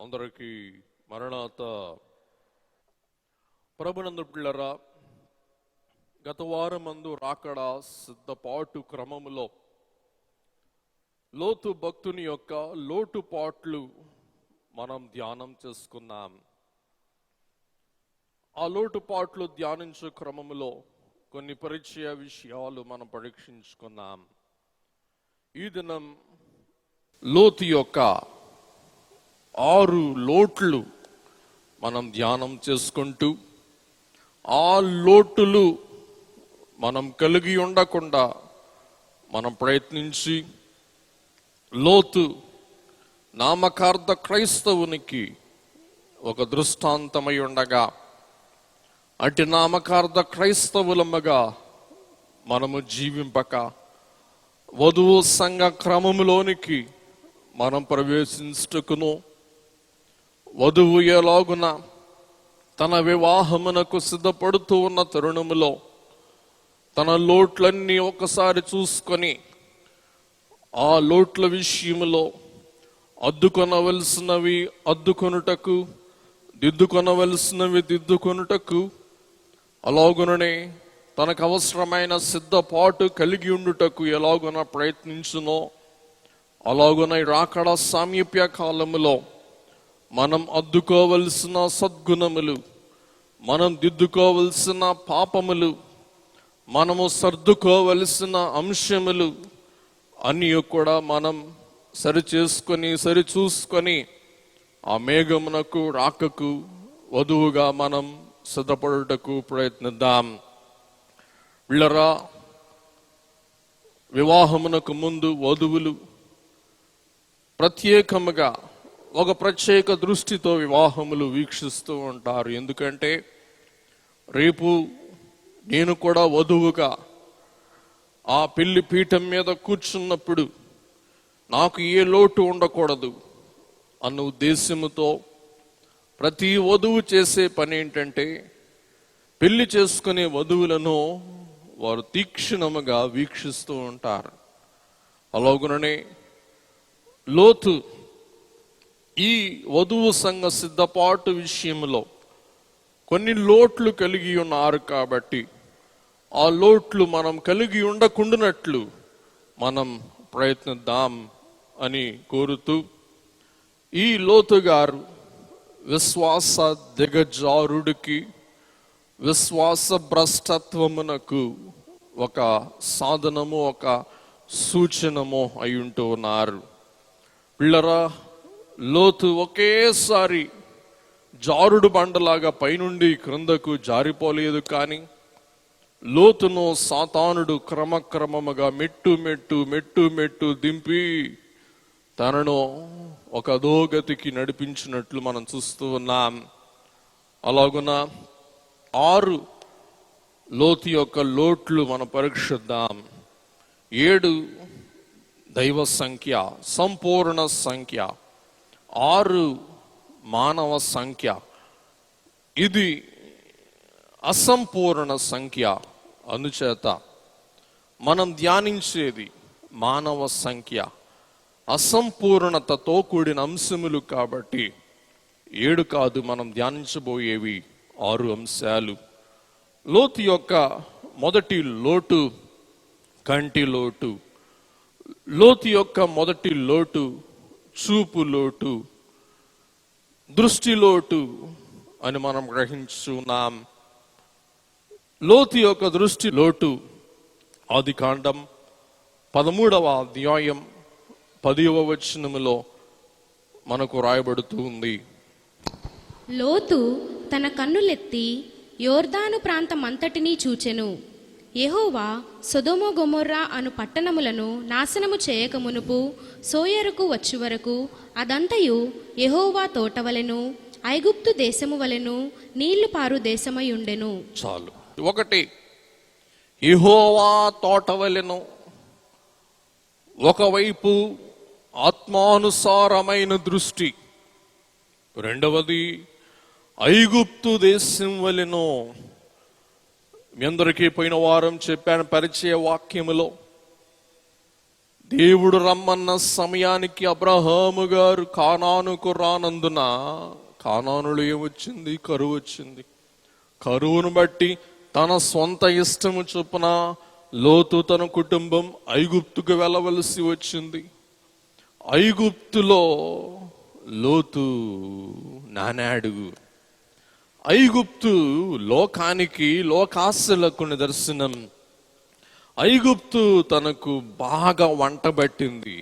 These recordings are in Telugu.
అందరికీ మరణాత. ప్రభునందు పిల్లరా, గత వారమందు రాకడ సిద్ధపాటు క్రమములో లోతు భక్తుని యొక్క లోటుపాట్లు మనం ధ్యానం చేసుకున్నాం. ఆ లోటుపాట్లు ధ్యానించే క్రమములో కొన్ని పరిచయ విషయాలు మనం పరీక్షించుకున్నాం. ఈ దినం లోతు యొక్క 6 లోట్లు మనం ధ్యానం చేసుకుంటూ, ఆ లోటులు మనం కలిగి ఉండకుండా మనం ప్రయత్నించి, లోతు నామకార్థ క్రైస్తవునికి ఒక దృష్టాంతమై ఉండగా, అటు నామకార్థ క్రైస్తవులమ్మగా మనము జీవింపక వధువు సంఘ క్రమములోనికి మనం ప్రవేశించుటకును, వధువు ఎలాగున తన వివాహమునకు సిద్ధపడుతూ ఉన్న తరుణములో తన లోట్లన్నీ ఒకసారి చూసుకొని, ఆ లోట్ల విషయములో అద్దుకొనవలసినవి అద్దుకొనుటకు, దిద్దుకొనవలసినవి దిద్దుకొనుటకు, అలాగుననే తనకు అవసరమైన సిద్ధపాటు కలిగి ఉండుటకు ఎలాగున ప్రయత్నించునో, అలాగున రాకడ సామీప్య కాలములో మనం అద్దుకోవలసిన సద్గుణములు, మనం దిద్దుకోవలసిన పాపములు, మనము సర్దుకోవలసిన అంశములు అన్నీ కూడా మనం సరిచూసుకొని ఆ మేఘమునకు రాకకు వధువుగా మనం సిద్ధపడుటకు ప్రయత్నిద్దాం. వీళ్ళరా, వివాహమునకు ముందు వధువులు ప్రత్యేకముగా ఒక ప్రత్యేక దృష్టితో వివాహములు వీక్షిస్తూ ఉంటారు. ఎందుకంటే రేపు నేను కూడా వధువుగా ఆ పెళ్లి పీఠం మీద కూర్చున్నప్పుడు నాకు ఏ లోటు ఉండకూడదు అన్న ఉద్దేశముతో ప్రతి వధువు చేసే పని ఏంటంటే, పెళ్లి చేసుకునే వధువులను వారు తీక్షణముగా వీక్షిస్తూ ఉంటారు. అలాగుననే లోతు ఈ వధువు సంఘ సిద్ధపాటు విషయంలో కొన్ని లోట్లు కలిగి ఉన్నారు. కాబట్టి ఆ లోట్లు మనం కలిగి ఉండకుండానట్లు మనం ప్రయత్నిద్దాం అని కోరుతూ, ఈ లోతు గారు విశ్వాస దిగజారుడికి, విశ్వాస భ్రష్టత్వమునకు ఒక సాధనము, ఒక సూచనము అయి ఉంటూ ఉన్నారు. పిల్లరా, లోతు ఒకేసారి జారుడు బండలాగా పైనుండి క్రిందకు జారిపోలేదు. కానీ లోతును సాతానుడు క్రమక్రమముగా మెట్టు దింపి తనను ఒక అధోగతికి నడిపించినట్లు మనం చూస్తూ ఉన్నాం. అలాగున 6 లోతు యొక్క లోట్లు మనం పరీక్షిద్దాం. 7 దైవ సంఖ్య, సంపూర్ణ సంఖ్య. 6 మానవ సంఖ్య. ఇది అసంపూర్ణ సంఖ్య. అందుచేత మనం ధ్యానించేది మానవ సంఖ్య, అసంపూర్ణతతో కూడిన అంశములు. కాబట్టి 7 కాదు, మనం ధ్యానించబోయేవి 6 అంశాలు. లోతు యొక్క మొదటి లోటు కంటి లోటు. లోతు యొక్క మొదటి లోటు చూపు లోటు, దృష్టి లోటు అని మనం గ్రహించున్నాం. లోతు యొక్క దృష్టి లోటు ఆదికాండం 13వ అధ్యాయం 10వ వచనములో మనకు రాయబడుతూ ఉంది. లోతు తన కన్నులెత్తి యోర్దాను ప్రాంతమంతటినీ చూచెను. యెహోవా సొదొమ గొమొర్రా అను పట్టణములను నాశనము చేయకమునుపు సోయరుకు వచ్చు వరకు అదంతయు యెహోవా తోటవలెను, ఐగుప్తు దేశము వలెను నీళ్లు పారు దేశమై ఉండెను. చాలు. 1, యెహోవా తోటవలెను. ఒకవైపు ఆత్మానుసారమైన దృష్టి. 2వది ఐగుప్తు దేశం వలెను. మీ అందరికీ పోయిన వారం చెప్పాను పరిచయ వాక్యములో, దేవుడు రమ్మన్న సమయానికి అబ్రహాము గారు కానానుకు రానందున కానానులో ఏమొచ్చింది? కరువు వచ్చింది. కరువును బట్టి తన సొంత ఇష్టము చొప్పున లోతు తన కుటుంబం ఐగుప్తుకు వెళ్ళవలసి వచ్చింది. ఐగుప్తులో లోతు నానాడు. ఐగుప్తు లోకానికి, లోకాశలకు నిదర్శనం. ఐగుప్తు తనకు బాగా వంటబట్టింది.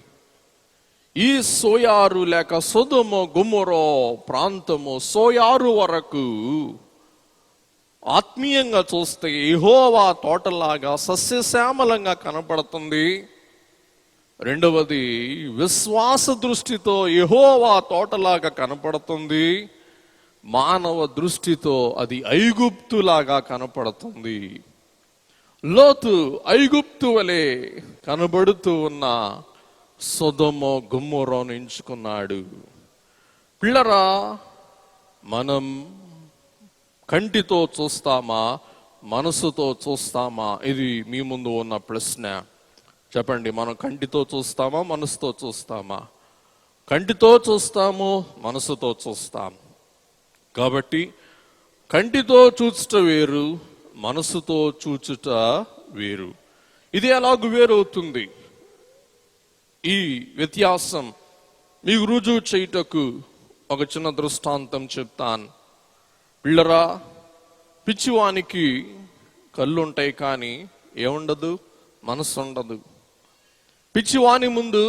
ఈ సోయారు లేక సొదొమ గొమొర ప్రాంతము సోయారు వరకు ఆత్మీయంగా చూస్తే యెహోవా తోటలాగా సస్యశ్యామలంగా కనపడుతుంది. రెండవది, విశ్వాస దృష్టితో యెహోవా తోటలాగా కనపడుతుంది. మానవ దృష్టితో అది ఐగుప్తులాగా కనపడుతుంది. లోతు ఐగుప్తు వలె కనబడుతూ ఉన్న సొదొమ గొమొరను ఎంచుకున్నాడు. పిల్లరా, మనం కంటితో చూస్తామా, మనసుతో చూస్తామా? ఇది మీ ముందు ఉన్న ప్రశ్న. చెప్పండి, మనం కంటితో చూస్తామా, మనసుతో చూస్తామా? కంటితో చూస్తాము, మనసుతో చూస్తాం. కాబట్టి కంటితో చూచుట వేరు, మనసుతో చూచుట వేరు. ఇది ఎలాగూ వేరవుతుంది? ఈ వ్యత్యాసం మీకు రుజువు చేయుటకు ఒక చిన్న దృష్టాంతం చెప్తాను. పిల్లరా, పిచ్చివానికి కళ్ళు ఉంటాయి కానీ ఏముండదు? మనసు ఉండదు. పిచ్చివాని ముందు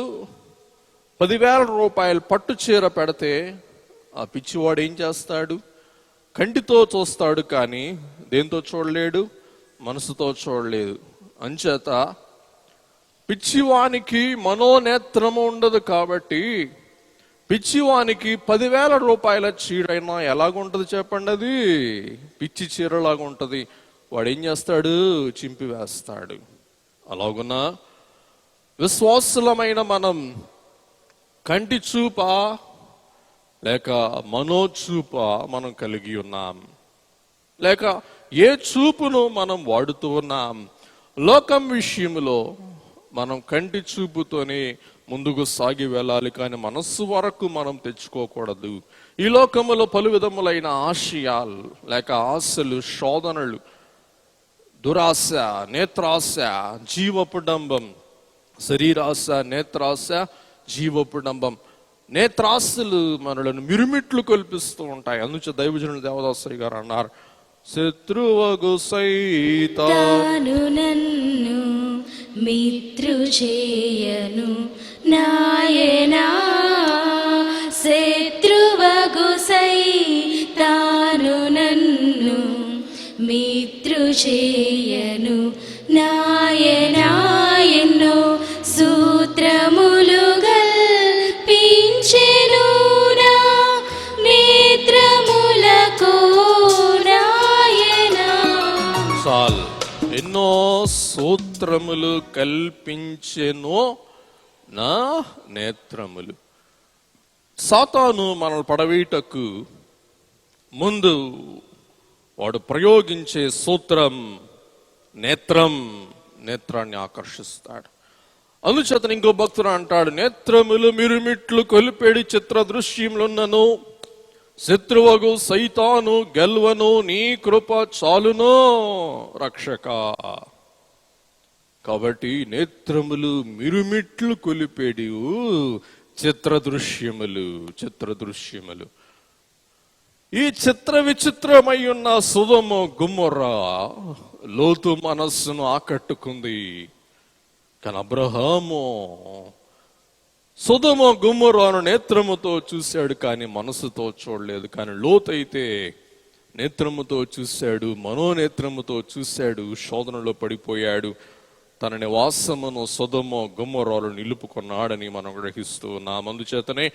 10,000 రూపాయలు పట్టు చీర పెడితే ఆ పిచ్చివాడు ఏం చేస్తాడు? కంటితో చూస్తాడు కానీ దేంతో చూడలేడు? మనసుతో చూడలేదు. అంచేత పిచ్చివానికి మనోనేత్రము ఉండదు. కాబట్టి పిచ్చివానికి 10,000 రూపాయల చీరైనా ఎలాగుంటది చెప్పండి? అది పిచ్చి చీరలాగా ఉంటది. వాడు ఏం చేస్తాడు? చింపివేస్తాడు. అలాగున విశ్వాసులమైన మనం కంటి చూప లేక మనోచూప మనం కలిగి ఉన్నాం, లేక ఏ చూపును మనం వాడుతూ ఉన్నాం? లోకం విషయంలో మనం కంటి చూపుతోనే ముందుకు సాగి వెళ్ళాలి కానీ మనస్సు వరకు మనం తెచ్చుకోకూడదు. ఈ లోకములో పలు విధములైన ఆశయాలు లేక ఆశలు, శోధనలు, దురాశ, నేత్రాశ, జీవపుడంబం, శరీరాశ, నేత్రాశ, జీవపుడంబం. నేత్రాశలు మనలను మిరుమిట్లు కల్పిస్తూ ఉంటాయి. అందుచే దైవజనులు దేవదాసరి గారు అన్నారు, శత్రువగు సైతాను నన్ను మిత్రు చేయను నాయనా, శత్రువగు సైతాను నన్ను మిత్రు చేయను నాయనా, ఎన్నో సూత్రములు గల్పించెను నా నేత్రములకు నాయనా. చాలు, ఎన్నో సూత్రములు కల్పించెను నా నేత్రములు. సాతాను మనల్ని పడవేయటకు ముందు వాడు ప్రయోగించే సూత్రం నేత్రం. నేత్రాన్ని ఆకర్షిస్తాడు. అందుచేత ఇంకో భక్తుడు అంటాడు, నేత్రములు మిరుమిట్లు కొలిపేడి చిత్ర దృశ్యములున్నను శత్రువగు సైతాను గెల్వను, నీ కృప చాలును రక్షక. కాబట్టి నేత్రములు మిరుమిట్లు కొలిపేడి చిత్రదృశ్యములు. ఈ చిత్ర విచిత్రమై ఉన్న సొదొమ గొమొర్ర లోతు మనస్సును ఆకట్టుకుంది. కానీ అబ్రహాము సొదొమ గొమొర్రాను నేత్రముతో చూశాడు కానీ మనసుతో చూడలేదు. కానీ లోతు అయితే నేత్రముతో చూశాడు, మనోనేత్రముతో చూశాడు. శోధనలో పడిపోయాడు. తన నివాసమును సొదొమ గొమొర్రాలో నిలుపుకున్నాడని మనం గ్రహిస్తూ ఉన్నాం. అందుచేతనే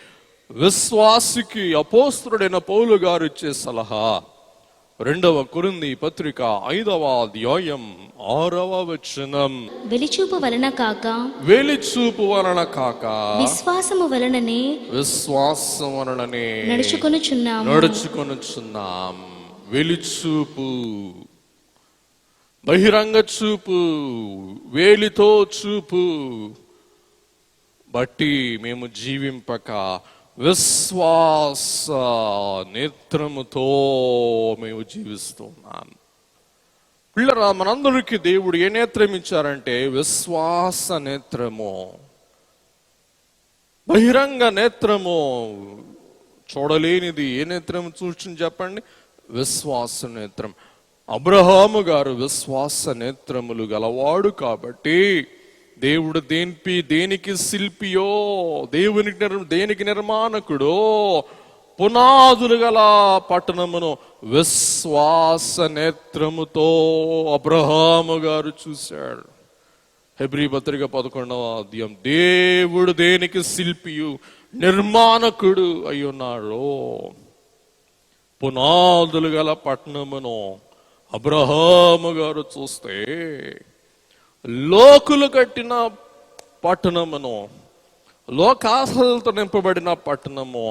విశ్వాసికి అపోస్తలుడైన పౌలు గారు ఇచ్చే సలహా 2వ కొరింథీ పత్రిక 5వ అధ్యాయం 6వ వచనం, వెలిచూపు వలన కాక విశ్వాసము వలననే నడుచుకొనుచున్నాం. వెలిచూపు, బహిరంగ చూపు, వేలితో చూపు బట్టి మేము జీవింపక విశ్వాస నేత్రముతో మేము జీవిస్తున్నాం. పిల్లరా, మనందరికీ దేవుడు ఏ నేత్రం ఇచ్చారంటే విశ్వాస నేత్రము. బహిరంగ నేత్రము చూడలేనిది ఏ నేత్రం చూసి చెప్పండి? విశ్వాస నేత్రం. అబ్రహాము గారు విశ్వాస నేత్రములు గలవాడు కాబట్టి దేవుడు దేనికి శిల్పియో, దేనికి నిర్మాణకుడో, పునాదులు గల పట్టణమును విశ్వాస నేత్రముతో అబ్రహాము గారు చూశాడు. హెబ్రీ పత్రిక 11వ అధ్యాయం, దేవుడు దేనికి శిల్పియు నిర్మాణకుడు అయ్యున్నాడు. పునాదులు గల పట్టణమును అబ్రహాము గారు చూస్తే, లోకులు కట్టిన పట్టణమును, లోకాశలతో నింపబడిన పట్టణము,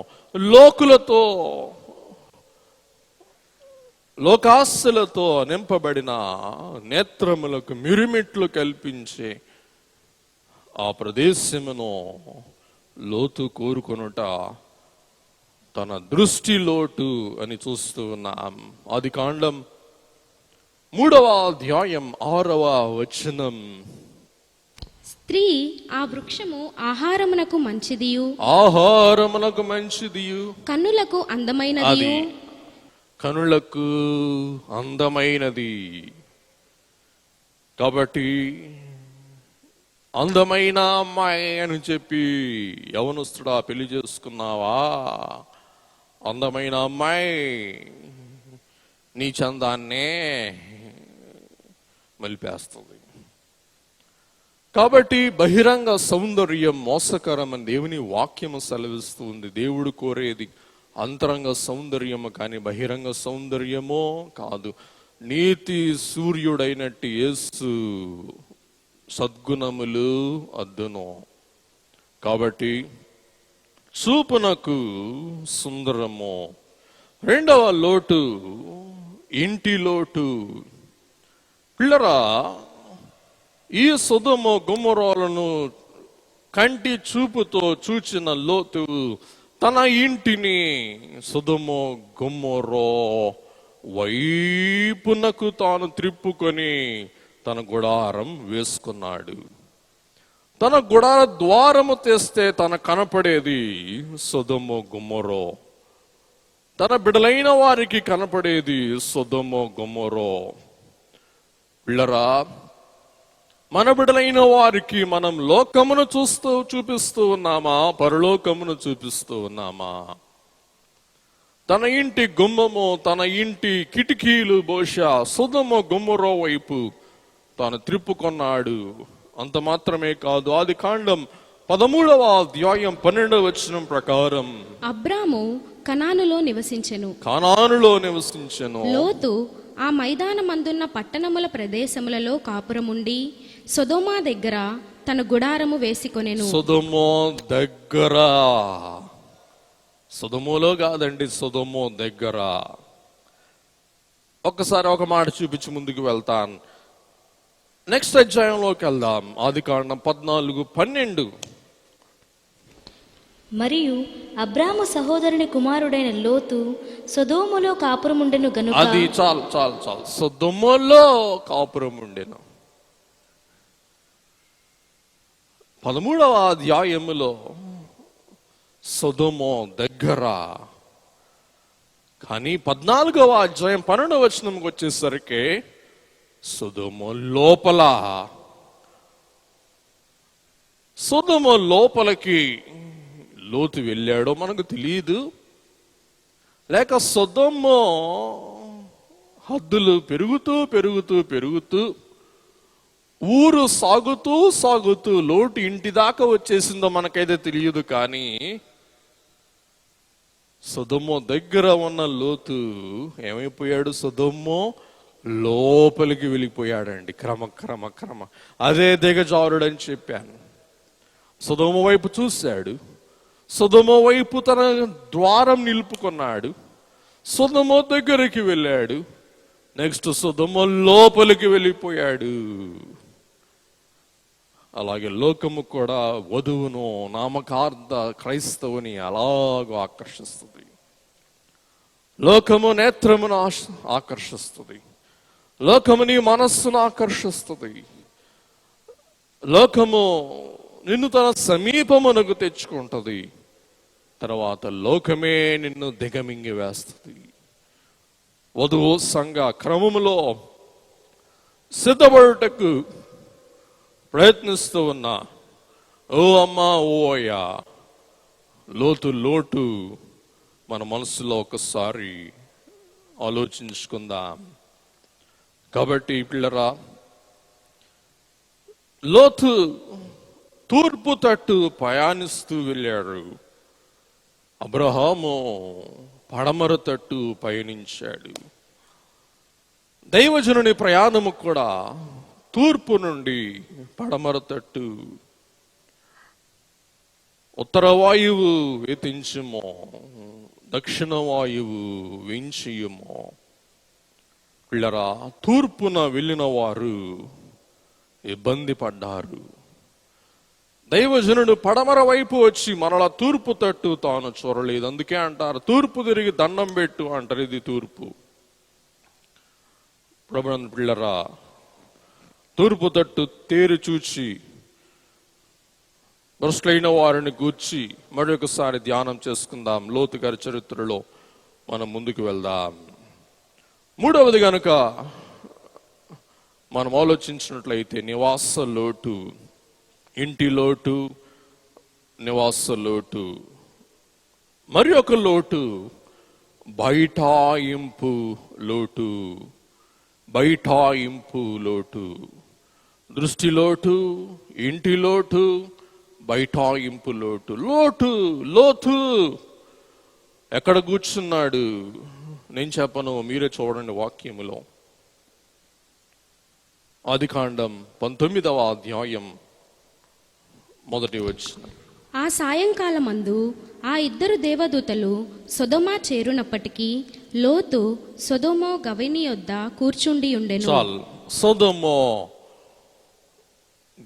లోకాశలతో నింపబడిన నేత్రములకు మిరుమిట్లు కల్పించి ఆ ప్రదేశమును లోతు కోరుకొనుట తన దృష్టి లోటు అని చూస్తూ ఉన్నాం. ఆదికాండం 3వ అధ్యాయం 6వ వచనం, స్త్రీ ఆ వృక్షము ఆహారమునకు మంచిదియు కన్నులకు అందమైనది. కనులకు అందమైనది కాబట్టి అందమైన అమ్మాయి అని చెప్పి యవనస్తుడా పెళ్లి చేసుకున్నావా? అందమైన అమ్మాయి నీ చందాన్నే మలిపేస్తుంది. కాబట్టి బహిరంగ సౌందర్యం మోసకరమని దేవుని వాక్యము సెలవిస్తూ ఉంది. దేవుడు కోరేది అంతరంగ సౌందర్యము కానీ బహిరంగ సౌందర్యమో కాదు. నీతి సూర్యుడైనట్టు యేసు సద్గుణములు అద్దును. కాబట్టి చూపునకు సుందరము. రెండవ లోటు ఇంటి లోటు. పిల్లరా, ఈ సొదొమ గొమొరాలను కంటి చూపుతో చూచిన లోతు తన ఇంటిని సొదొమ గొమొరా వైపునకు తాను త్రిప్పుకొని తన గుడారం వేసుకున్నాడు. తన గుడార ద్వారము తెస్తే తన కనపడేది సొదొమ గొమొరా. తన బిడలైన వారికి కనపడేది సొదొమ గొమొరా. పిల్లరా, మన బిడలైన వారికి మనం లోకమును చూపిస్తూ ఉన్నామా? పరలోకమును చూపిస్తూ ఉన్నామా? తన ఇంటి గుమ్మము, తన ఇంటి కిటికీలు బహుశా సొదొమ గొమొరా వైపు తాను త్రిప్పుకొన్నాడు. అంత మాత్రమే కాదు, ఆదికాండం 13వ అధ్యాయం 12వ వచనం ప్రకారం అబ్రాము కనానులో నివసించెను. లోతు ఆ మైదానమందున్న పట్టణముల ప్రదేశములలో కాపురముండి సొదొమ దగ్గర తన గుడారము వేసుకొనెను. సొదొమ దగ్గర, సొదొమలో కాదండి, సొదొమ దగ్గర. ఒక్కసారి ఒక మాట చూపించి ముందుకు వెళ్తాను. నెక్స్ట్ అధ్యాయంలోకి వెళ్దాం. ఆదికాండం 14:12. మరియు అబ్రాము సహోదరుని కుమారుడైన లోతు సొదొమలో కాపురముండెను గనుక. అది చాలు. సొదొమలో కాపురముండెను. 13వ అధ్యాయములో సొదొమ దగ్గర, కానీ 14వ అధ్యాయం 12వ వచనంకి వచ్చేసరికి సొదొమ లోపల. సొదొమ లోపలికి లోతు వెళ్ళాడో మనకు తెలియదు, లేక సొదొమ హద్దులు పెరుగుతూ ఊరు సాగుతూ లోటు ఇంటి దాకా వచ్చేసిందో మనకైతే తెలియదు. కానీ సొదొమ దగ్గర ఉన్న లోతు ఏమైపోయాడు? సొదొమ లోపలికి వెళ్ళిపోయాడండి. క్రమ అదే దిగజారుడు అని చెప్పాను. సొదొమ వైపు చూశాడు, సొదొమ వైపు తన ద్వారం నిలుపుకున్నాడు, సొదొమ దగ్గరికి వెళ్ళాడు, నెక్స్ట్ సొదొమ లోపలికి వెళ్ళిపోయాడు. అలాగే లోకము కూడా వధువును నామకార్థ క్రైస్తవుని అలాగూ ఆకర్షిస్తుంది. లోకము నేత్రమును ఆకర్షిస్తుంది. లోకము నీ మనస్సును ఆకర్షిస్తుంది. లోకము నిన్ను తన సమీపమునకు తెచ్చుకుంటుంది. తర్వాత లోకమే నిన్ను దిగమింగి వేస్తుంది. వధువు సంఘ క్రమములో సిద్ధపడుటకు ప్రయత్నిస్తూ ఉన్నా ఓ అమ్మా ఓ అయ్యా, లోటు మన మనసులో ఒకసారి ఆలోచించుకుందాం. కాబట్టి పిల్లరా, లోతు తూర్పు తట్టు ప్రయాణిస్తూ వెళ్ళాడు. అబ్రహాము పడమర తట్టు పయనించాడు. దైవజనుని ప్రయాణము కూడా తూర్పు నుండి పడమర తట్టు. ఉత్తర వాయువు వేతించుమో, దక్షిణ వాయువు వేంచియుమో. పిల్లరా, తూర్పున వెళ్ళిన వారు ఇబ్బంది పడ్డారు. దైవజనుడు పడమర వైపు వచ్చి మరలా తూర్పు తట్టు తాను చూడలేదు. అందుకే అంటారు తూర్పు తిరిగి దండం పెట్టు అంటారు. ఇది తూర్పు. ప్రభునందు పిల్లరా, తూర్పు తట్టు తేరు చూచి భ్రష్టులైన వారిని గూర్చి మరొకసారి ధ్యానం చేసుకుందాం. లోతు గారి చరిత్రలో మనం ముందుకు వెళ్దాం. మూడవది గనుక మనం ఆలోచించినట్లయితే నివాస లోటు, ఇంటి లోటు, నివాస లోటు. మరి ఒక లోటు బైఠాయింపు లోటు. బైఠాయింపు లోటు. దృష్టి లోటు, ఇంటి లోటు, బైఠాయింపు లోటు. లోతు ఎక్కడ కూర్చున్నాడు? నేను చెప్పను, మీరే చూడండి వాక్యములో. ఆదికాండం 19వ అధ్యాయం 1వ వచనం. ఆ సాయంకాలమందు ఆ ఇద్దరు దేవదూతలు సొదొమ చేరునప్పటికీ లోతు సొదొమ గవిని యొద్ద కూర్చుండి ఉండెను. చాలు. సొదొమ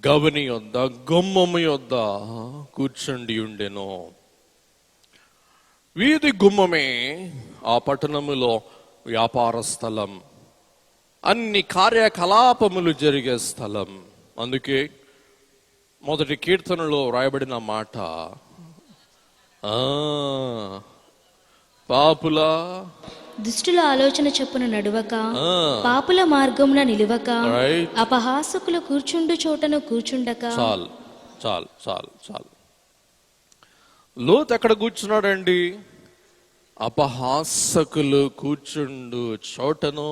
గవిని యొద్ద, గుమ్మము యొద్ద కూర్చుండి ఉండెను. వీధి గుమ్మమే ఆ పట్టణములో వ్యాపార స్థలం, అన్ని కార్యకలాపములు జరిగే స్థలం. అందుకే మొదటి కీర్తనలో రాయబడిన మాట, పాపుల దుష్టుల ఆలోచన చొప్పున నడువక, పాపుల మార్గమున నిలువక, అపహాసకులు కూర్చుండు చోటను కూర్చుండక. చాలు చాలు చాలు చాలు. లోతు ఎక్కడ కూర్చున్నాడండి? అపహాసకులు కూర్చుండు చోటను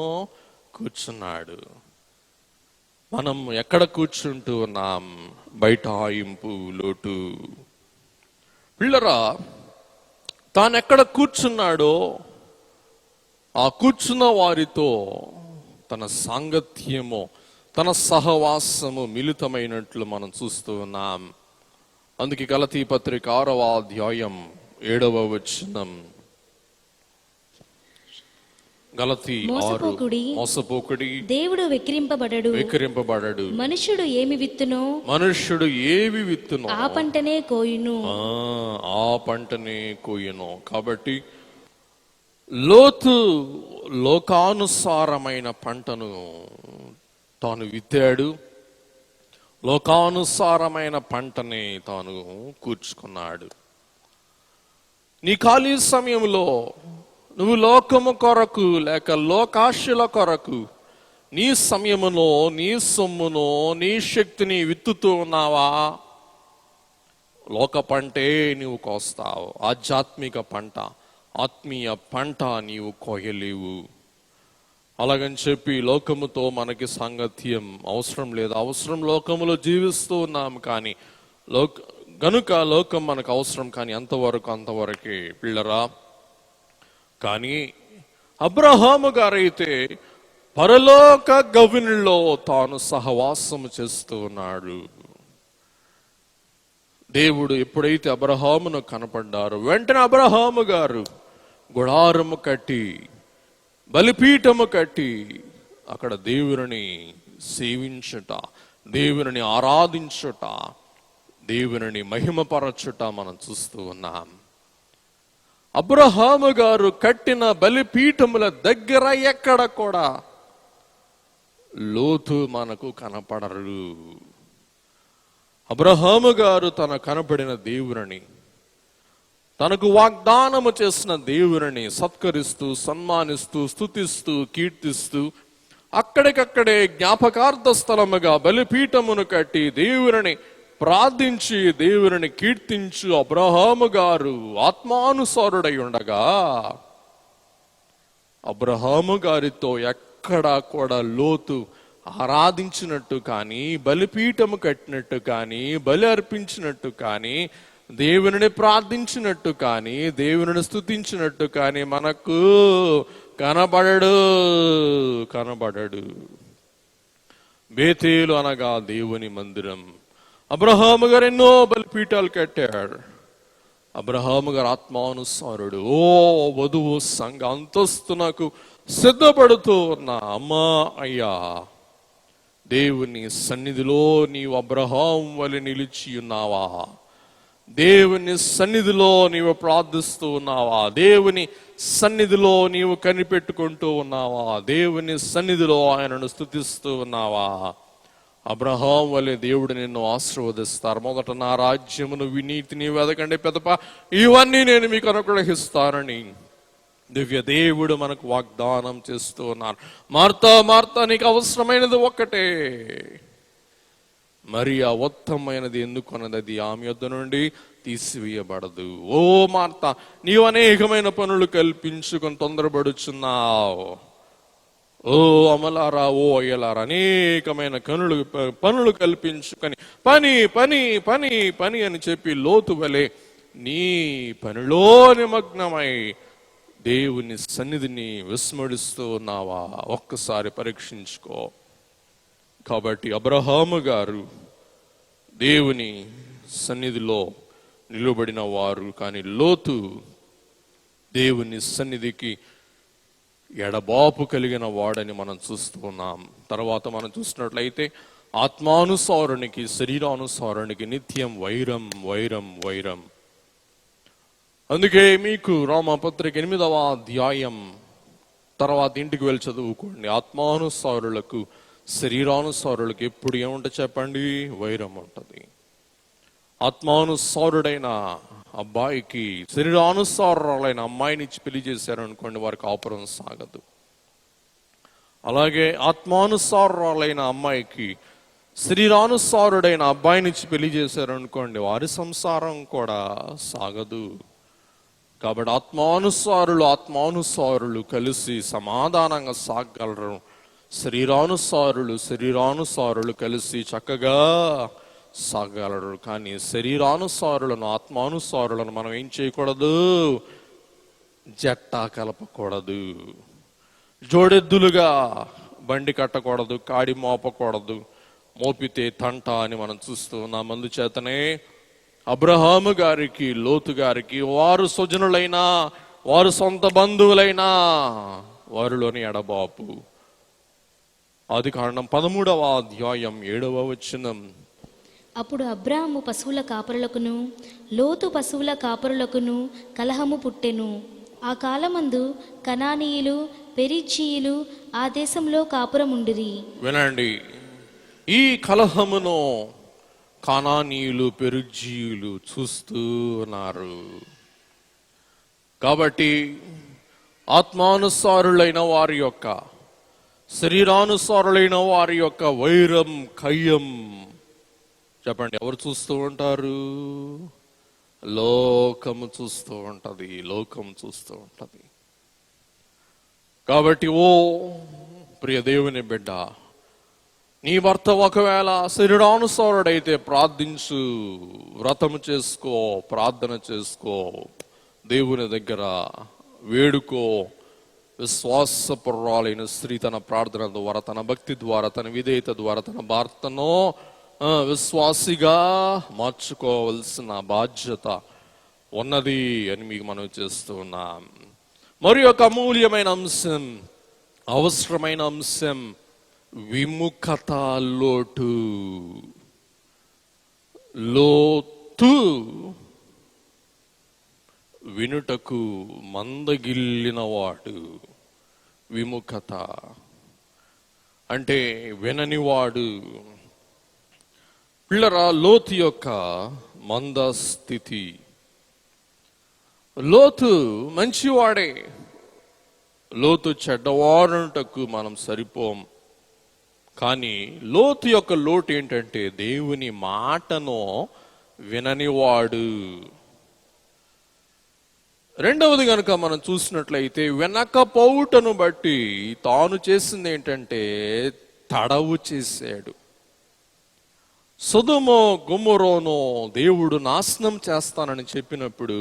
కూర్చున్నాడు. మనం ఎక్కడ కూర్చుంటూ ఉన్నాం? బైఠాయింపు లోటు. పిల్లరా, తానెక్కడ కూర్చున్నాడో ఆ కూర్చున్న వారితో తన సాంగత్యము, తన సహవాసము మిళితమైనట్లు మనం చూస్తూ ఉన్నాం. అందుకే గలతీ పత్రిక 6వ అధ్యాయం 7వ వచనం. గలతీ 6. మోసపోకుడి, దేవుడు వెక్కిరింపబడడు. మనుష్యుడు ఏమి విత్తునో ఆ పంటనే కోయును. కాబట్టి లోతు లోకానుసారమైన పంటను తాను విత్తాడు. లోకానుసారమైన పంటని తాను కూర్చుకున్నాడు. నీ ఖాళీ సమయంలో నువ్వు లోకము కొరకు లేక లోకాశల కొరకు నీ సమయములో, నీ సొమ్మును, నీ శక్తిని విత్తుతూ ఉన్నావా? లోక పంటే నీవు కోస్తావు. ఆధ్యాత్మిక పంట, ఆత్మీయ పంట నీవు కోయలేవు. అలాగని చెప్పి లోకముతో మనకి సాంగత్యం అవసరం లేదు. అవసరం, లోకములో జీవిస్తూ ఉన్నాం కానీ గనుక లోకం మనకు అవసరం, కానీ అంతవరకే పిల్లరా. కానీ అబ్రహాము గారైతే పరలోక గవినిలో తాను సహవాసము చేస్తూ ఉన్నాడు. దేవుడు ఎప్పుడైతే అబ్రహామును కనపడ్డారో వెంటనే అబ్రహాము గారు గుడారము కట్టి, బలిపీఠము కట్టి అక్కడ దేవుని సేవించుట, దేవునిని ఆరాధించుట, దేవునిని మహిమపరచుట మనం చూస్తూ ఉన్నాం. అబ్రహాము గారు కట్టిన బలిపీఠముల దగ్గర ఎక్కడ కూడా లోతు మనకు కనపడరు. అబ్రహాము గారు తన కనపడిన దేవుని, తనకు వాగ్దానము చేసిన దేవుని సత్కరిస్తూ, సన్మానిస్తూ, స్తుతిస్తూ, కీర్తిస్తూ అక్కడికక్కడే జ్ఞాపకార్థ స్థలముగా బలిపీఠమును కట్టి దేవుని ప్రార్థించి దేవుని కీర్తించు అబ్రహాము గారు ఆత్మానుసారుడై ఉండగా, అబ్రహాము గారితో ఎక్కడా కూడా లోతు ఆరాధించినట్టు కానీ, బలిపీఠము కట్టినట్టు కానీ, బలి అర్పించినట్టు కానీ, దేవుని ప్రార్థించినట్టు కానీ, దేవుని స్తుతించినట్టు కానీ మనకు కనబడడు. బేతేలు అనగా దేవుని మందిరం. అబ్రహాము గారు ఎన్నో బలిపీఠాలు కట్టాడు. అబ్రహాము గారు ఆత్మానుసారుడు. వధువు సంఘ అంతస్తునకు సిద్ధపడుతూ ఉన్న అమ్మా, అయ్యా, దేవుని సన్నిధిలో నీవు అబ్రహాం వలె నిలిచి ఉన్నావా? దేవుని సన్నిధిలో నీవు ప్రార్థిస్తూ ఉన్నావా? దేవుని సన్నిధిలో నీవు కనిపెట్టుకుంటూ ఉన్నావా? దేవుని సన్నిధిలో ఆయనను స్తుతిస్తూ ఉన్నావా? అబ్రహాం వలె దేవుడు నిన్ను ఆశీర్వదిస్తారు. మొదట నా రాజ్యమును, వినీతిని వెదకండి పెదప, ఇవన్నీ నేను మీకు అనుగ్రహిస్తానని దివ్య దేవుడు మనకు వాగ్దానం చేస్తూ ఉన్నారు. మార్తా నీకు అవసరమైనది ఒక్కటే, మరి ఆ ఉత్తమమైనది ఎందుకున్నది అది ఆమె యొద్ద నుండి తీసివేయబడదు. ఓ మార్తా, నీవు అనేకమైన పనులు కల్పించుకొని తొందరపడుచున్నావు. ఓ అమలారా, ఓ అయ్యలారా, అనేకమైన పనులు కల్పించుకొని పని పని పని పని అని చెప్పి లోతు వలె నీ పనిలో నిమగ్నమై దేవుని సన్నిధిని విస్మరిస్తూ ఉన్నావా? ఒక్కసారి పరీక్షించుకో. కాబట్టి అబ్రహాము గారు దేవుని సన్నిధిలో నిలబడిన వారు, కానీ లోతు దేవుని సన్నిధికి ఎడబాపు కలిగిన వాడని మనం చూస్తూ ఉన్నాం. తర్వాత మనం చూసినట్లయితే ఆత్మానుసారునికి, శరీరానుసారునికి నిత్యం వైరం వైరం వైరం. అందుకే మీకు రోమాపత్రిక 8వ అధ్యాయం తర్వాత ఇంటికి వెళ్ళి చదువుకోండి. ఆత్మానుసారులకు, శరీరానుసారులకు ఎప్పుడు ఏముంటుంది చెప్పండి? వైరం ఉంటుంది. ఆత్మానుసారుడైన అబ్బాయికి శరీరానుసారులైన అమ్మాయిని ఇచ్చి పెళ్లి చేశారనుకోండి, వారికి కాపురం సాగదు. అలాగే ఆత్మానుసారులైన అమ్మాయికి శరీరానుసారుడైన అబ్బాయిని ఇచ్చి పెళ్లి చేశారనుకోండి, వారి సంసారం కూడా సాగదు. కాబట్టి ఆత్మానుసారులు కలిసి సమాధానంగా సాగలరు. శరీరానుసారులు కలిసి చక్కగా సాగలరు. కానీ శరీరానుసారులను, ఆత్మానుసారులను మనం ఏం చేయకూడదు? జట్టా కలపకూడదు. జోడెద్దులుగా బండి కట్టకూడదు, కాడి మోపకూడదు. మోపితే తంట అని మనం చూస్తూ ఉన్నాం. అందుచేతనే అబ్రహాము గారికి, లోతు గారికి వారు స్వజనులైనా, వారు సొంత బంధువులైనా వారిలోని ఎడబాపు. ఆదికాండం 13వ అధ్యాయం 7వ వచనం. అప్పుడు అబ్రాము పశువుల కాపరులకును, లోతు పశువుల కాపరులకును కలహము పుట్టెను. ఆ కాలమందు కనానీయులు, పెరిజ్జీయులు ఆ దేశంలో కాపురముండిరి. వినండి, ఈ కలహమును కనానీయులు, పెరిజ్జీయులు చూస్తూ ఉన్నారు. కాబట్టి ఆత్మానుసారులైన వారి యొక్క, శరీరానుసారులైన వారి యొక్క వైరం, కయ్యం చెప్పండి ఎవరు చూస్తూ ఉంటారు? లోకము చూస్తూ ఉంటది. లోకం చూస్తూ ఉంటది. కాబట్టి ఓ ప్రియ దేవుని బిడ్డ, నీ భర్త ఒకవేళ శరీరానుసారుడైతే ప్రార్థించు, వ్రతము చేసుకో, ప్రార్థన చేసుకో, దేవుని దగ్గర వేడుకో. విశ్వాసపరురాలైన స్త్రీ తన ప్రార్థన ద్వారా, తన భక్తి ద్వారా, తన విధేయత ద్వారా తన భర్తను విశ్వాసిగా మార్చుకోవలసిన బాధ్యత ఉన్నది అని మీకు మనం చేస్తూ ఉన్నాం. మరి ఒక అమూల్యమైన అంశం, అవసరమైన అంశం, విముఖత, లోటు. లోతు వినుటకు మందగిల్లినవాడు. విముఖత అంటే విననివాడు. పిల్లరా, లోతు యొక్క మందస్థితి. లోతు మంచివాడే, లోతు చెడ్డవాడుటకు మనం సరిపోం. కానీ లోతు యొక్క లోటు ఏంటంటే దేవుని మాటను విననివాడు. రెండవది కనుక మనం చూసినట్లయితే వినకపోవుటను బట్టి తాను చేసింది ఏంటంటే తడవు చేశాడు. సొదొమ గొమొరాను దేవుడు నాశనం చేస్తానని చెప్పినప్పుడు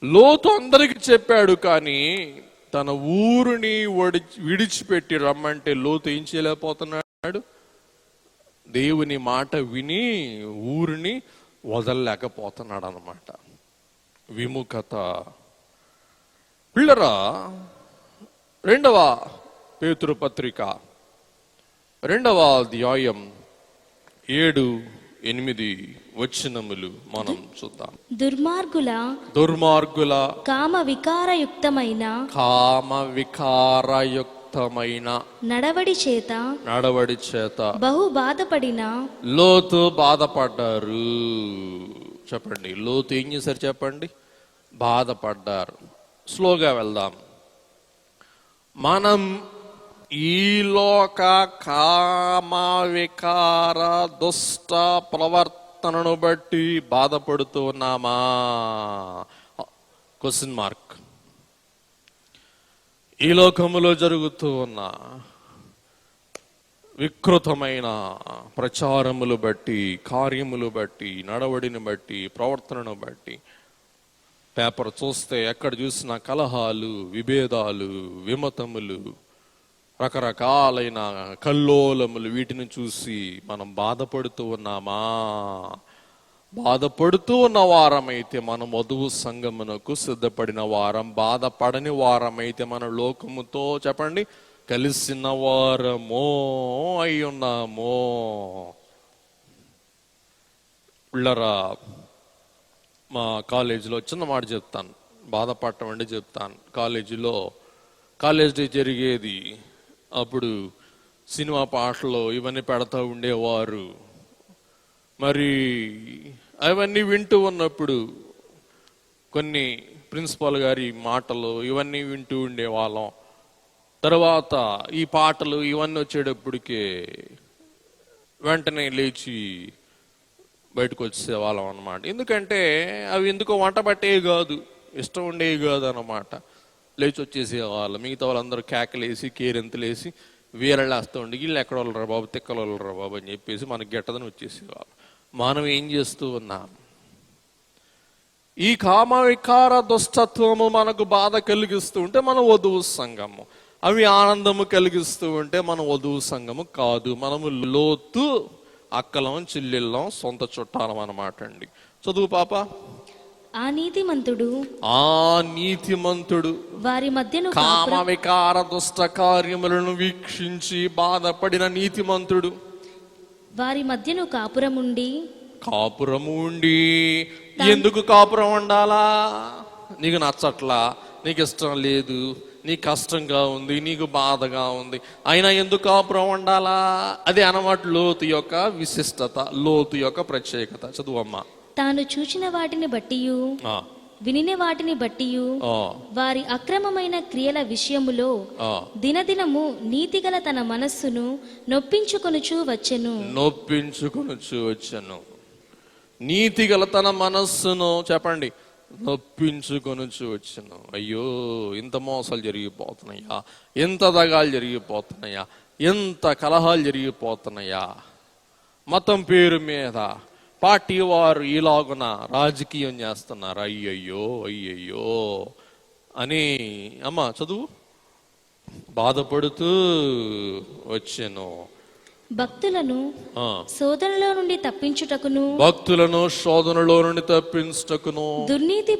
లోతు అందరికి చెప్పాడు, కానీ తన ఊరిని విడిచిపెట్టి రమ్మంటే లోతు ఏం చేయలేకపోతున్నాడు? దేవుని మాట విని ఊరిని వదలలేకపోతున్నాడు అన్నమాట. విముఖత. పిల్లరా, 2వ పేతురు పత్రిక 2వ అధ్యాయం 7-8 వచనములు మనం చూద్దాం. దుర్మార్గుల కామ వికారయుక్తమైన నడవడి చేత బహు బాధపడిన లోతు బాధపడ్డారు. చెప్పండి, లోతు ఏం చేశారు? చెప్పండి, బాధపడ్డారు. స్లోగా వెళ్దాం. మనం ఈ లోక కామ వికార దుష్ట ప్రవర్తనను బట్టి బాధపడుతూ ఉన్నామా? Question mark. ఈ లోకములో జరుగుతూ ఉన్న వికృతమైన ప్రచారములు బట్టి, కార్యములు బట్టి, నడవడిని బట్టి, ప్రవర్తనను బట్టి పేపర్ చూస్తే ఎక్కడ చూసినా కలహాలు, విభేదాలు, విమతములు, రకరకాలైన కల్లోలములు, వీటిని చూసి మనం బాధపడుతూ ఉన్నామా? బాధపడుతూ ఉన్న వారమైతే మనం వధువు సంగమునకు సిద్ధపడిన వారం. బాధపడని వారమైతే మన లోకముతో చెప్పండి కలిసిన వారమో అయి ఉన్నామో. పిల్లరా, మా కాలేజీలో చిన్న మాట చెప్తాను, బాధపడటం అంటే చెప్తాను. కాలేజ్ డే జరిగేది. అప్పుడు సినిమా పాటలు ఇవన్నీ పెడతా ఉండేవారు. మరి అవన్నీ వింటూ ఉన్నప్పుడు కొన్ని ప్రిన్సిపాల్ గారి మాటలు ఇవన్నీ వింటూ ఉండేవాళ్ళం. తర్వాత ఈ పాటలు ఇవన్నీ వచ్చేటప్పటికే వెంటనే లేచి బయటకు వచ్చేవాళ్ళం అన్నమాట. ఎందుకంటే అవి ఎందుకో వంట పట్టేవి కాదు, ఇష్టం ఉండేవి కాదు అన్నమాట. లేచి వచ్చేసేవాళ్ళు. మిగతా వాళ్ళందరూ కేకలేసి కేరింతలేసి వీరళ్ళేస్తూ ఉండి వీళ్ళు ఎక్కడ వాళ్ళరా బాబు, తిక్కల వాళ్ళరా బాబు అని చెప్పేసి మనకి గెట్టదని వచ్చేసేవాళ్ళు. మనం ఏం చేస్తూ ఉన్నాం? ఈ కామ వికార దుష్టత్వము మనకు బాధ కలిగిస్తూ ఉంటే మన వధువు సంఘము, అవి ఆనందము కలిగిస్తూ ఉంటే మన వధువు సంఘము కాదు. మనము లోతు అక్కలం, చెల్లెళ్ళం, సొంత చుట్టాలం అన్నమాట అండి. చదువు పాప. ఆ నీతిమంతుడు వారి మధ్యను కామ వికార దుష్ట కార్యములను వీక్షించి బాధపడిన నీతిమంతుడు వారి మధ్యను కాపురము ఉండి ఎందుకు కాపురం ఉండాలా? నీకు నచ్చట్లా, నీకు ఇష్టం లేదు, నీకు కష్టంగా ఉంది, నీకు బాధగా ఉంది, అయినా ఎందుకు కాపురం ఉండాలా? అది అన్నమాట లోతు యొక్క విశిష్టత, లోతు యొక్క ప్రత్యేకత. చదువమ్మా. తాను చూచిన వాటిని బట్టియు వినిన వాటిని బట్టియు వారి అక్రమమైన క్రియల విషయములో దినదినము నీతిగల తన మనస్సును నొప్పించుకొనుచు వచ్చెను. నీతిగల తన మనస్సును చెప్పండి నొప్పించుకొనుచు వచ్చెను. అయ్యో, ఇంత మోసాలు జరిగిపోతున్నాయా, ఎంత దగాలు జరిగిపోతున్నాయా, ఎంత కలహాలు జరిగిపోతున్నాయా, మతం పేరు మీద పార్టీ వారు ఇలాగున రాజకీయం చేస్తున్నారు. అయ్యయ్యో అయ్యయ్యో అని అమ్మ చదువు బాధపడుతూ వచ్చాను. భక్తులను ఆ, శోధనలో నుండి తప్పించుటకును భక్తులను శోధనలో నుండి తప్పించుటకును దుర్నీతి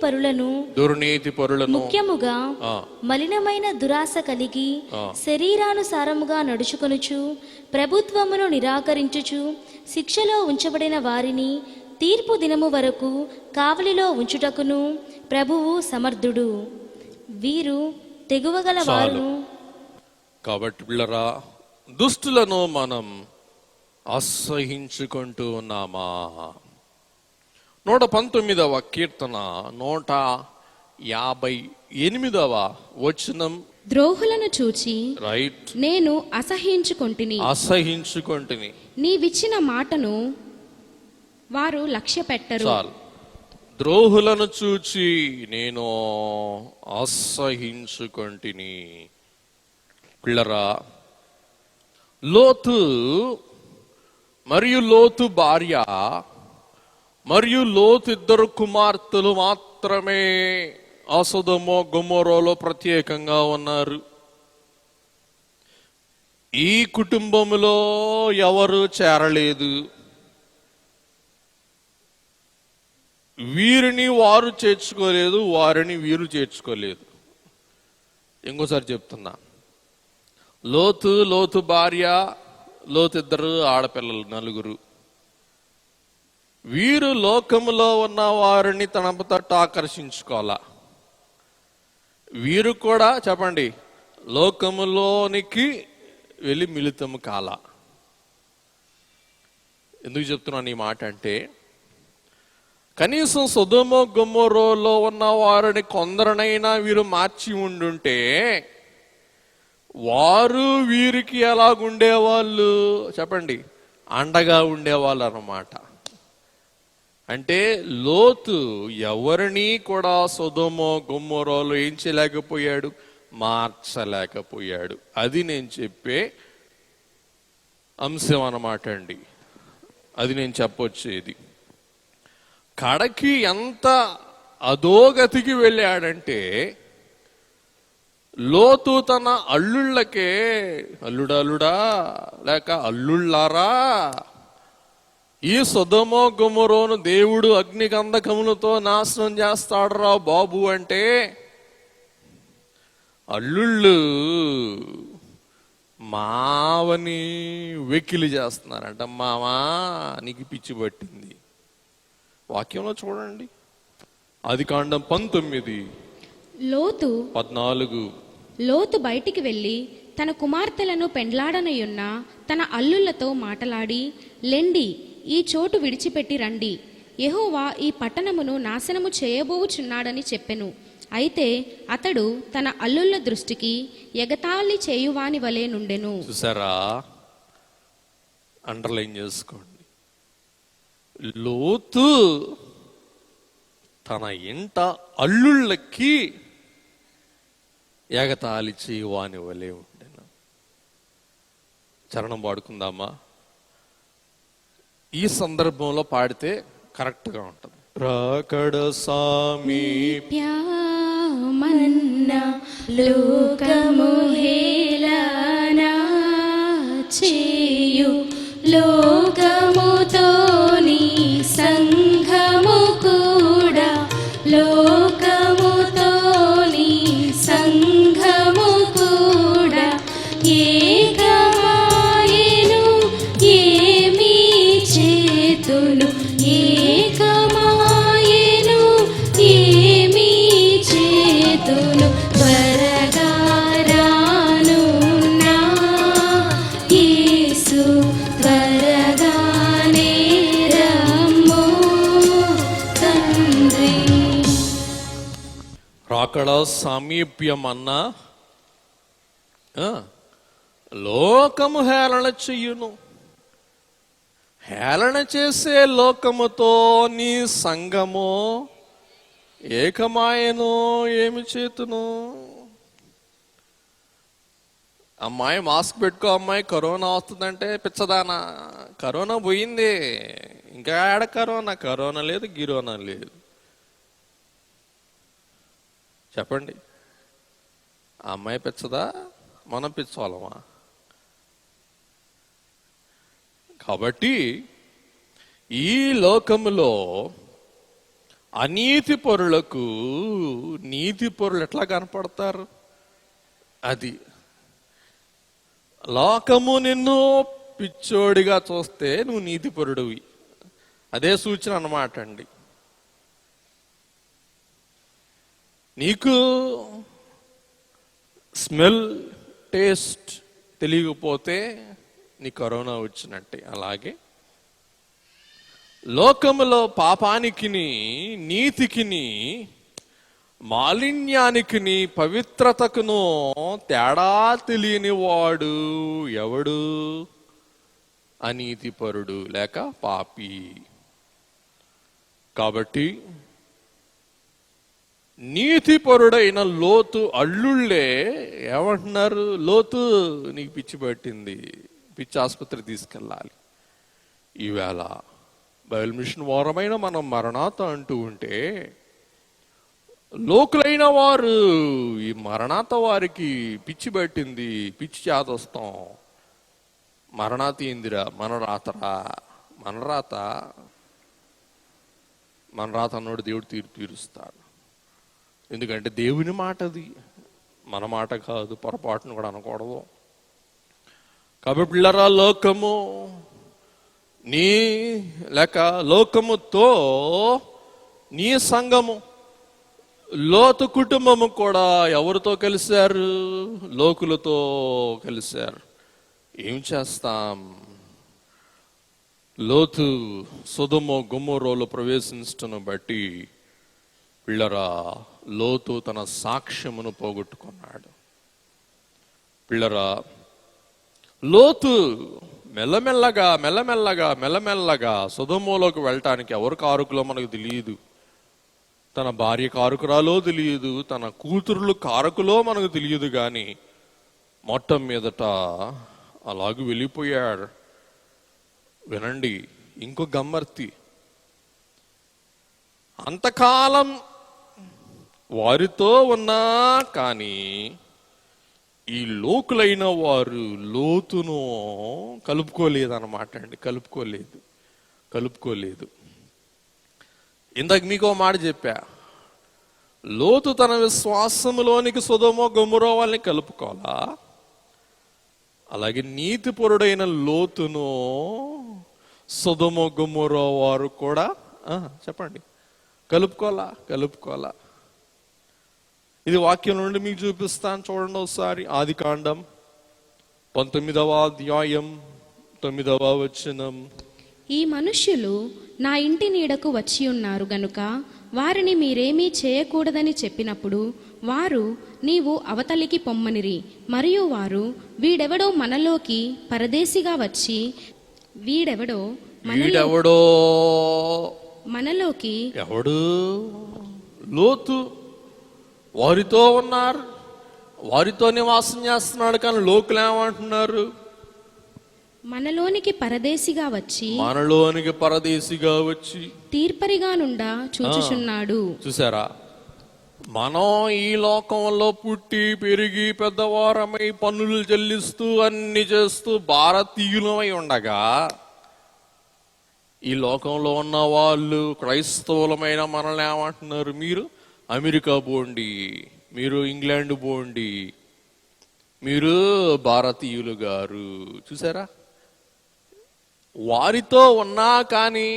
దుర్నీతి పరులను ముఖ్యముగా ఆ, మలినమైన దురాశ కలిగి ఆ. శరీరానుసారముగా నడుచుకొనుచు ప్రభుత్వమును నిరాకరించుచు శిక్షలో ఉంచబడిన వారిని తీర్పు దినము వరకు కావలిలో ఉంచుటకును ప్రభువు సమర్థుడు. వీరు తెగువగల వారు. కాబట్టి పిల్లరా, దుష్టులను మనం అసహించుకుంటూ ఉన్నామా? 119వ కీర్తన 158వ వచనం. ద్రోహులను చూచి రైట్, నేను అసహించుకొంటిని నీవిచ్చిన మాటను వారు లక్ష్య పెట్టరు. చాలు. ద్రోహులను చూచి నేను అసహించుకొంటిని. పిల్లరా, లోతు మరియు లోతు భార్య మరియు లోతు ఇద్దరు కుమార్తెలు మాత్రమే ఆ సొదొమ గొమొర్రాలో ప్రత్యేకంగా ఉన్నారు. ఈ కుటుంబంలో ఎవరు చేరలేదు. వీరిని వారు చేర్చుకోలేదు, వారిని వీరు చేర్చుకోలేదు. ఇంకోసారి చెప్తున్నా, లోతు భార్య, లోతు ఇద్దరు ఆడపిల్లలు, నలుగురు. వీరు లోకములో ఉన్న వారిని తన తట్టు ఆకర్షించుకోవాలా. వీరు కూడా చెప్పండి, లోకములోనికి వెళ్ళి మిళితము కాల. ఎందుకు చెప్తున్నాను ఈ మాట అంటే, కనీసం సొదొమ గొమొర్రాలో ఉన్న వారిని కొందరినైనా వీరు మార్చి ఉండుంటే వారు వీరికి ఎలాగుండేవాళ్ళు చెప్పండి, అండగా ఉండేవాళ్ళు అన్నమాట. అంటే లోతు ఎవరిని కూడా సొదొమ గొమొర్రాలో ఏం చేయలేకపోయాడు, మార్చలేకపోయాడు. అది నేను చెప్పే అంశం అన్నమాట అండి. అది నేను చెప్పొచ్చేది. కడకి ఎంత అధోగతికి వెళ్ళాడంటే, లోతు తన అల్లుళ్ళకే, అల్లుడా లేక అల్లుళ్ళారా, ఈ సొదొమ గొమొర్రాను దేవుడు అగ్నిగంధకములతో నాశనం చేస్తాడురా బాబు అంటే, అల్లుళ్ళు మావని వెకిలి చేస్తున్నారంట. మావా నీకు పిచ్చి పట్టింది. వాక్యంలో చూడండి, ఆదికాండం 19:14. లోతు బయటికి వెళ్ళి తన కుమార్తెలను పెండ్లాడనయున్న తన అల్లుళ్లతో మాటలాడి, లెండి, ఈ చోటు విడిచిపెట్టి రండి, యెహోవా ఈ పట్టణమును నాశనము చేయబోవుచున్నాడని చెప్పెను. అయితే అతడు తన అల్లుళ్ళ దృష్టికి ఎగతాళి చేయువాని వలె నుండెను. చూసారా, అండర్లైన్ చేసుకోండి. లోతు తన ఇంట అల్లుళ్ళకి ఎగతాళి చేయువాని వలె ఉండెను. చరణం పాడుకుందామా? ఈ సందర్భంలో పాడితే కరెక్ట్గా ఉంటుంది. రాకడ సామీప్యమన్నా లోకము హేళన చేయు లోకముతో నీ సంఘము కూడా, లోకముతో నీ సంఘము కూడా ఏకమాయెను, ఏమీ చేతును, ఏకమాయెను, ఏమీ చేతును, త్వరగా రానున్నా యేసు, త్వరగానే రమ్ము తండ్రి. రాకడ సామీప్యం అన్నా లోకము హేళన చెయ్యును. హేళన చేసే లోకముతో నీ సంఘము ఏకమాయను, ఏమి చేతును. అమ్మాయి మాస్క్ పెట్టుకో, అమ్మాయి కరోనా వస్తుందంటే పిచ్చదానా, కరోనా పోయింది, ఇంకా ఆడ కరోనా లేదు, గిరోనా లేదు. చెప్పండి, ఆ అమ్మాయి పిచ్చదా, మనం పిచ్చోళ్ళమా? కాబట్టి ఈ లోకములో అనీతి పరులకు నీతి పరులు ఎట్లా కనపడతారు? అది లోకము నిన్ను పిచ్చోడిగా చూస్తే నువ్వు నీతిపరుడివి. అదే సూచన అన్నమాట అండి. నీకు స్మెల్ టేస్ట్ తెలియకపోతే నీ కరోనా వచ్చినట్టే. అలాగే లోకములో పాపానికిని నీతికిని మాలిన్యానికిని పవిత్రతకును తేడా తెలియని వాడు ఎవడు? అనీతిపరుడు లేక పాపి. కాబట్టి నీతిపరుడైన లోతు అల్లుళ్ళే ఏమంటున్నారు? లోతు, నీకు పిచ్చి పట్టింది, పిచ్చి ఆసుపత్రి తీసుకెళ్ళాలి. ఈవేళ బైబిల్ మిషన్ వారమైన మనం మరణాత అంటూ ఉంటే లోకులైన వారు ఈ మరణాత వారికి పిచ్చి పట్టింది, పిచ్చి చేదొస్తాం, మరణాత ఏందిరా, మన రాత అన్నోడు దేవుడు తీర్పు తీరుస్తాడు. ఎందుకంటే దేవుని మాట అది, మన మాట కాదు. పొరపాటును కూడా అనకూడదు. కాబట్టి పిల్లరా, లోకము నీ లేక లోకముతో నీ సంఘము, లోతు కుటుంబము కూడా ఎవరితో కలిశారు? లోకులతో కలిశారు. ఏం చేస్తాం? లోతు సొదొమ గొమొర్రాలో ప్రవేశించటను బట్టి పిల్లరా, లోతు తన సాక్ష్యమును పోగొట్టుకున్నాడు. పిల్లరా, లోతు మెల్లమెల్లగా సొదొమలోకి వెళ్ళటానికి ఎవరు కారుకులో మనకు తెలియదు. తన భార్య కారుకురాలో తెలియదు, తన కూతురులు కారకులో మనకు తెలియదు. కానీ మొత్తం మీదట అలాగూ వెళ్ళిపోయాడు. వినండి, ఇంకో గమ్మర్తి. అంతకాలం వారితో ఉన్నా కానీ ఈ లోకులైన వారు లోతును కలుపుకోలేదన్నమాట అండి. కలుపుకోలేదు. ఇందాక మీకో మాట చెప్పా, లోతు తన విశ్వాసములోనికి సొదొమ గొమొర్రా వాళ్ళని కలుపుకోవాలా, అలాగే నీతిపరుడైన లోతును సొదొమ గొమొర్రా వారు కూడా చెప్పండి కలుపుకోవాలా. ఇది వాక్యం నుండి మీకు చూపిస్తాను, చూడండి ఒకసారి. ఆదికాండం 19వ అధ్యాయం 9వ వచనం. ఈ మనుష్యులు నా ఇంటి నీడకు వచ్చి ఉన్నారు గనుక వారిని మీరేమీ చేయకూడదని చెప్పినప్పుడు వారు నీవు అవతలికి పొమ్మనిరి. మరియు వారు వీడెవడో మనలోకి పరదేశిగా వచ్చి మనలోకి ఎవడు? లోతు వారితో ఉన్నారు, వారితో నివాసం చేస్తున్నాడు. కానీ లోకులు ఏమంటున్నారు? మనలోనికి పరదేశిగా వచ్చి తీర్పరిగా నుండా చూచుచున్నాడు. చూసారా, మనం ఈ లోకంలో పుట్టి పెరిగి పెద్దవారమై పన్నులు చెల్లిస్తూ అన్ని చేస్తూ భారతీయులమై ఉండగా ఈ లోకంలో ఉన్న వాళ్ళు క్రైస్తవులమైన మనల్ని ఏమంటున్నారు? మీరు అమెరికా పోండి, మీరు ఇంగ్లాండ్ పోండి, మీరు భారతీయులు గారు. చూసారా, వారితో ఉన్నా కానీ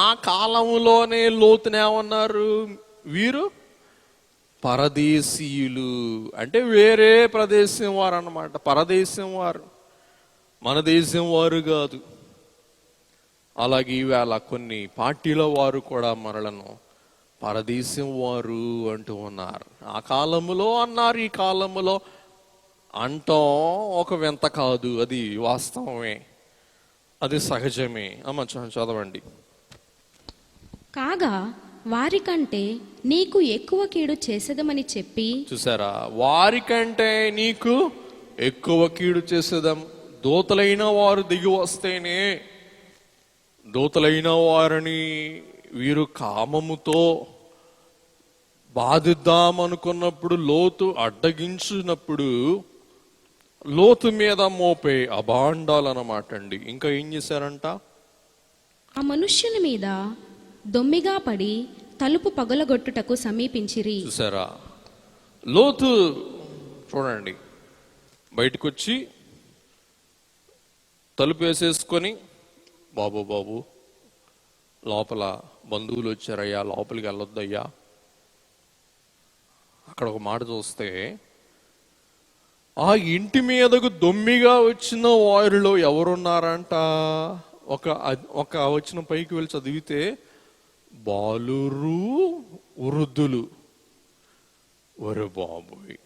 ఆ కాలంలోనే లోతునేమన్నారు? వీరు పరదేశీయులు, అంటే వేరే ప్రదేశం వారు అన్నమాట. పరదేశం వారు, మన దేశం వారు కాదు. అలాగే ఈవేళ కొన్ని పార్టీల వారు కూడా మనలను పరదేశం వారు అంటూ ఉన్నారు. ఆ కాలములో అన్నారు, ఈ కాలములో అంటాం ఒక వింత కాదు, అది వాస్తవమే, అది సహజమే. అమ్మ చదవండి. కాగా వారికంటే నీకు ఎక్కువ కీడు చేసేదమని చెప్పి. చూసారా, వారికంటే నీకు ఎక్కువ కీడు చేసేదం. దూతలైన వారు దిగి వస్తేనే, దూతలైన వారిని వీరు కామముతో బాధిద్దామనుకున్నప్పుడు, లోతు అడ్డగించినప్పుడు లోతు మీద మోపే అభాండాలు అన్నమాట అండి. ఇంకా ఏం చేశారంట? ఆ మనుష్యుని మీద దొమ్మిగా పడి తలుపు పగలగొట్టుటకు సమీపించిరి. చూసారా? లోతు చూడండి, బయటకు వచ్చి తలుపు వేసేసుకొని, బాబు బాబు లోపల బంధువులు వచ్చారయ్యా, లోపలికి వెళ్ళొద్దయ్యా. అక్కడ ఒక మాట చూస్తే, ఆ ఇంటి మీదకు దొమ్మిగా వచ్చిన వారిలో ఎవరున్నారంట? ఒక వచ్చిన పైకి వెళ్ళి చదివితే బాలురు వృద్ధులు. ఒరే బాబోయ్,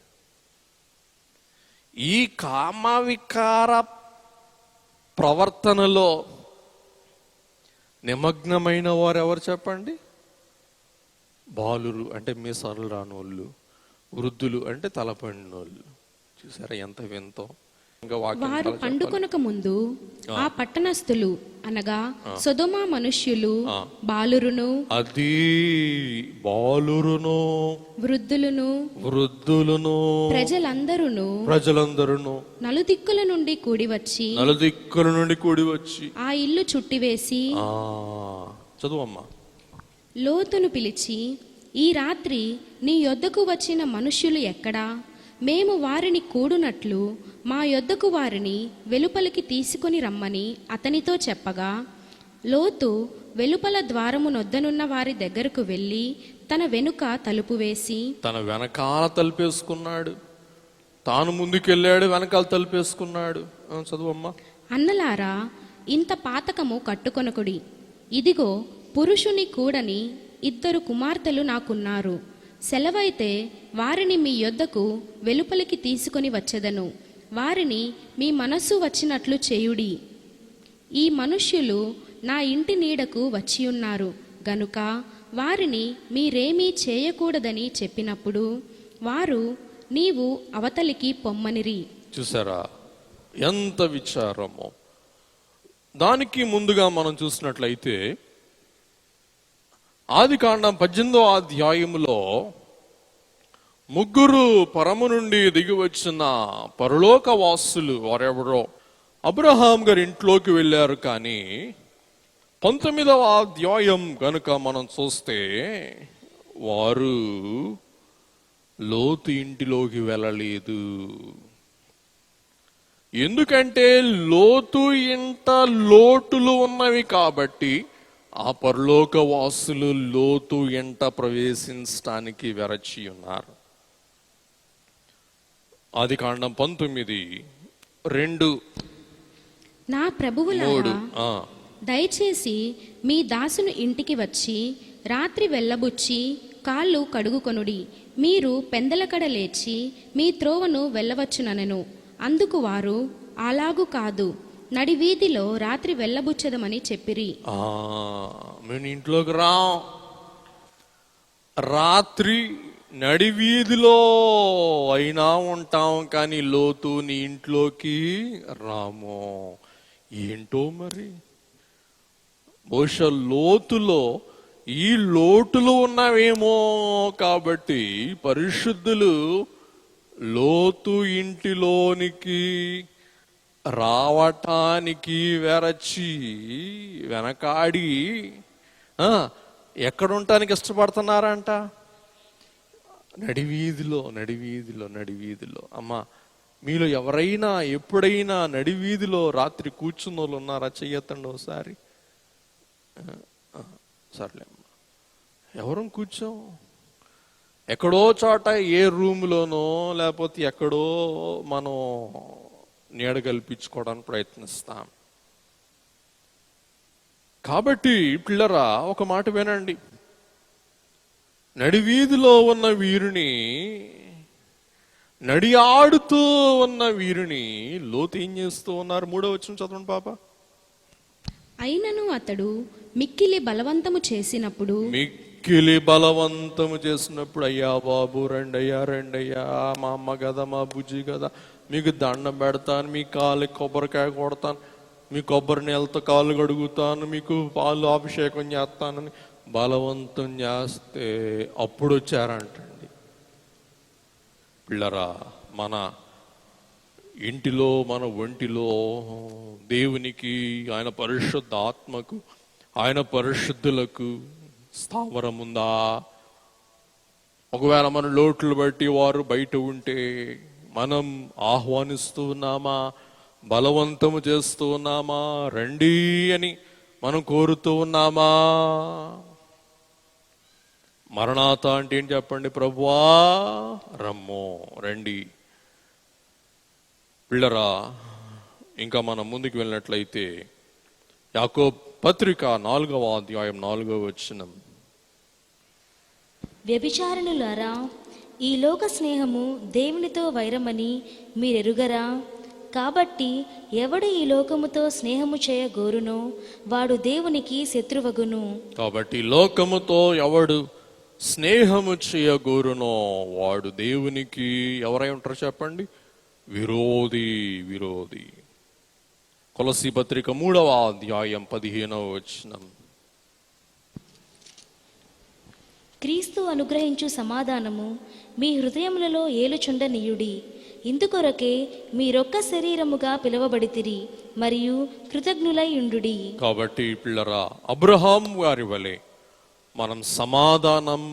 ఈ కామవికార ప్రవర్తనలో నిమగ్నమైన వారు ఎవరు చెప్పండి? బాలురు అంటే మీసాలు రానోళ్ళు, వృద్ధులు అంటే తలపడినోళ్ళు. చూసారా ఎంత వింతో? ఇంకా వారు పండుకొనక ముందు ఆ పట్టణస్థులు అనగా సొదొమ మనుష్యులు బాలురును, అది బాలురును వృద్ధులను ప్రజలందరూ నలుదిక్కుల నుండి కూడి వచ్చి ఆ ఇల్లు చుట్టివేసి, చదువమ్మా, లోతును పిలిచి, ఈ రాత్రి నీ యొద్దకు వచ్చిన మనుష్యులు ఎక్కడా? మేము వారిని కూడునట్లు మా యొద్దకు వారిని వెలుపలికి తీసుకొని రమ్మని అతనితో చెప్పగా, లోతు వెలుపల ద్వారము నొద్దనున్న వారి దగ్గరకు వెళ్ళి తన వెనుక తలుపు వేసి, తన వెనకాల తలుపేసుకున్నాడు. తాను ముందుకెళ్ళాడు, వెనకాల తలుపేసుకున్నాడు. చదువమ్మా. అన్నలారా, ఇంత పాతకము కట్టుకొనకుడి. ఇదిగో పురుషుని కూడని 2 కుమార్తెలు నాకున్నారు. సెలవైతే వారిని మీ యొద్దకు వెలుపలికి తీసుకొని వచ్చెదను. వారిని మీ మనస్సు వచ్చినట్లు చేయుడి. ఈ మనుష్యులు నా ఇంటి నీడకు వచ్చియున్నారు గనుక వారిని మీరేమీ చేయకూడదని చెప్పినప్పుడు వారు నీవు అవతలికి పొమ్మనిరి. చూసారా ఎంత విచారమో? దానికి ముందుగా మనం చూసినట్లయితే ఆదికాండం 18వ అధ్యాయములో 3 పరము నుండి దిగి వచ్చిన పరలోక వాసులు వారెవరో అబ్రహాం గారి ఇంట్లోకి వెళ్ళారు. కానీ 19వ అధ్యాయం గనుక మనం చూస్తే వారు లోతు ఇంటిలోకి వెళ్ళలేదు. ఎందుకంటే లోతు ఇంట లోటులు ఉన్నవి కాబట్టి ఆ పరలోక వాసులు లోతు ఎంట ప్రవేశించడానికి వెరచి ఉన్నారు. ఆదికాండం 19:2 నా ప్రభువులారా, దయచేసి మీ దాసును ఇంటికి వచ్చి రాత్రి వెళ్ళబుచ్చి కాళ్ళు కడుగుకొనుడి. మీరు పెందలకడ లేచి మీ త్రోవను వెళ్ళవచ్చుననెను. అందుకు వారు, అలాగు కాదు, నడి వీధిలో రాత్రి వెళ్ళబుచ్చదమని చెప్పిరి. మేము ఇంట్లోకి రాత్రి నడి వీధిలో అయినా ఉంటాం, కానీ లోతు నీ ఇంట్లోకి రాము. ఏంటో మరి, బహుశా లోతులో ఈ లోటులు ఉన్నవేమో కాబట్టి పరిశుద్ధులు లోతు ఇంటిలోనికి రావటానికి వెరచి వెనకాడి ఎక్కడుంటానికి ఇష్టపడుతున్నారంట? నడివీధిలో. అమ్మా, మీలో ఎవరైనా ఎప్పుడైనా నడివీధిలో రాత్రి కూర్చున్న వాళ్ళు ఉన్నారా? చెయ్యొద్దండి ఒకసారి. సర్లేమ్మా, ఎవరు కూర్చోం? ఎక్కడో చోట ఏ రూమ్లోనో లేకపోతే ఎక్కడో మనం నీడ కల్పించుకోవడానికి ప్రయత్నిస్తాం. కాబట్టి పిల్లరా, ఒక మాట వినండి. నడివీధిలో ఉన్న వీరిని, నడి ఆడుతూ ఉన్న వీరిని లోతు ఏం చేస్తూ ఉన్నారు? 3వ వచనం చదవండి పాప. అయినను అతడు మిక్కిలి బలవంతము చేసినప్పుడు, అయ్యా బాబు రండయ్యా, మా అమ్మ కదా, మా బుజ్జి కదా, మీకు దండం పెడతాను, మీ కాలు కొబ్బరికాయ కొడతాను, మీ కొబ్బరి నీళ్ళతో కాళ్ళు కడుగుతాను, మీకు పాలు అభిషేకం చేస్తానని బలవంతం చేస్తే అప్పుడు వచ్చారంటండి. పిల్లరా, మన ఇంటిలో మన ఒంటిలో దేవునికి, ఆయన పరిశుద్ధ ఆత్మకు, ఆయన పరిశుద్ధులకు స్థావరం ఉందా? ఒకవేళ మన లోట్లు బట్టి వారు బయట ఉంటే మనం ఆహ్వానిస్తూ ఉన్నామా, బలవంతము చేస్తూ ఉన్నామా, రండి అని మనం కోరుతూ ఉన్నామా? మరణాత అంటే ఏం చెప్పండి? ప్రభువా రమ్మో, రండి. పిల్లరా, ఇంకా మనం ముందుకు వెళ్ళినట్లయితే యాకోబు పత్రిక 4వ అధ్యాయం 4వ వచనం. వ్యభిచారిణులారా, ఈ లోక స్నేహము దేవునితో వైరమని మీరెరుగరా? కాబట్టి ఎవడు ఈ లోకముతో స్నేహము చేయగోరునో వాడు దేవునికి శత్రువగును. కాబట్టి లోకముతో ఎవడు స్నేహము చేయగోరునో వాడు దేవునికి ఎవరై ఉంటారు చెప్పండి? విరోధి. విరోధి. కొలసీ పత్రిక 3వ అధ్యాయం 15వ వచనం. క్రీస్తు అనుగ్రహించు సమాధానము మీ హృదయములలో ఏలుచుండనీయుడి. ఇందుకొరకే మీరొక్క శరీరముగా పిలువబడితిరి మరియు కృతజ్ఞులై ఉండుడి. కాబట్టి పిల్లరా, అబ్రహాం గారి వలె మనం సమాధానం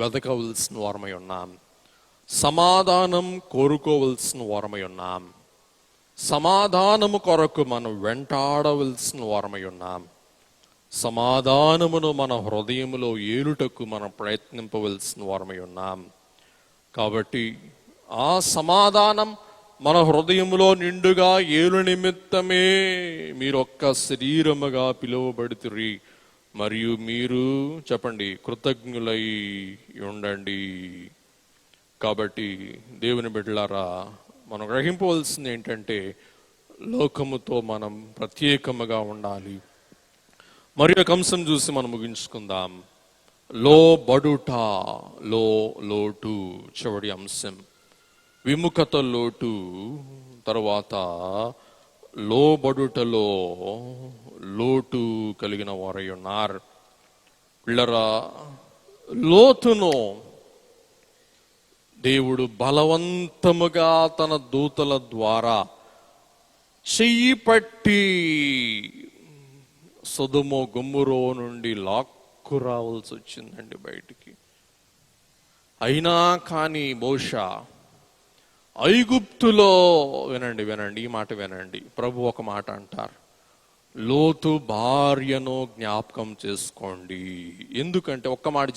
వెతకవలసిన వారమై ఉన్నాం, సమాధానం కోరుకోవలసిన వారమై ఉన్నాం, సమాధానము కొరకు మనం వెంటాడవలసిన వారమై ఉన్నాం, సమాధానమును మన హృదయములో ఏలుటకు మనం ప్రయత్నింపవలసిన వారమై ఉన్నాం. కాబట్టి ఆ సమాధానం మన హృదయములో నిండుగా ఏలు నిమిత్తమే మీరొక్క శరీరముగా పిలువబడుతురి మరియు మీరు చెప్పండి కృతజ్ఞులై ఉండండి. కాబట్టి దేవుని బిడ్డలారా, మనం గ్రహింపవలసింది ఏంటంటే లోకముతో మనం ప్రత్యేకముగా ఉండాలి. మరి ఒక అంశం చూసి మనం ముగించుకుందాం. లోబడుట, లోటు, చివరి అంశం. విముఖత లోటు, తరువాత లోబడుటలో లోటు కలిగిన వారై ఉన్నారు. పిల్లరా, లోతును దేవుడు బలవంతముగా తన దూతల ద్వారా చెయ్యి పట్టి సొదొమ గొమొర్రా నుండి లాక్కు రావాల్సి వచ్చిందండి బయటికి. అయినా కానీ బహుశా ఐగుప్తులో, వినండి ఈ మాట వినండి, ప్రభు ఒక మాట అంటారు, లోతు భార్యను జ్ఞాపకం చేసుకోండి. ఎందుకంటే ఒక మాట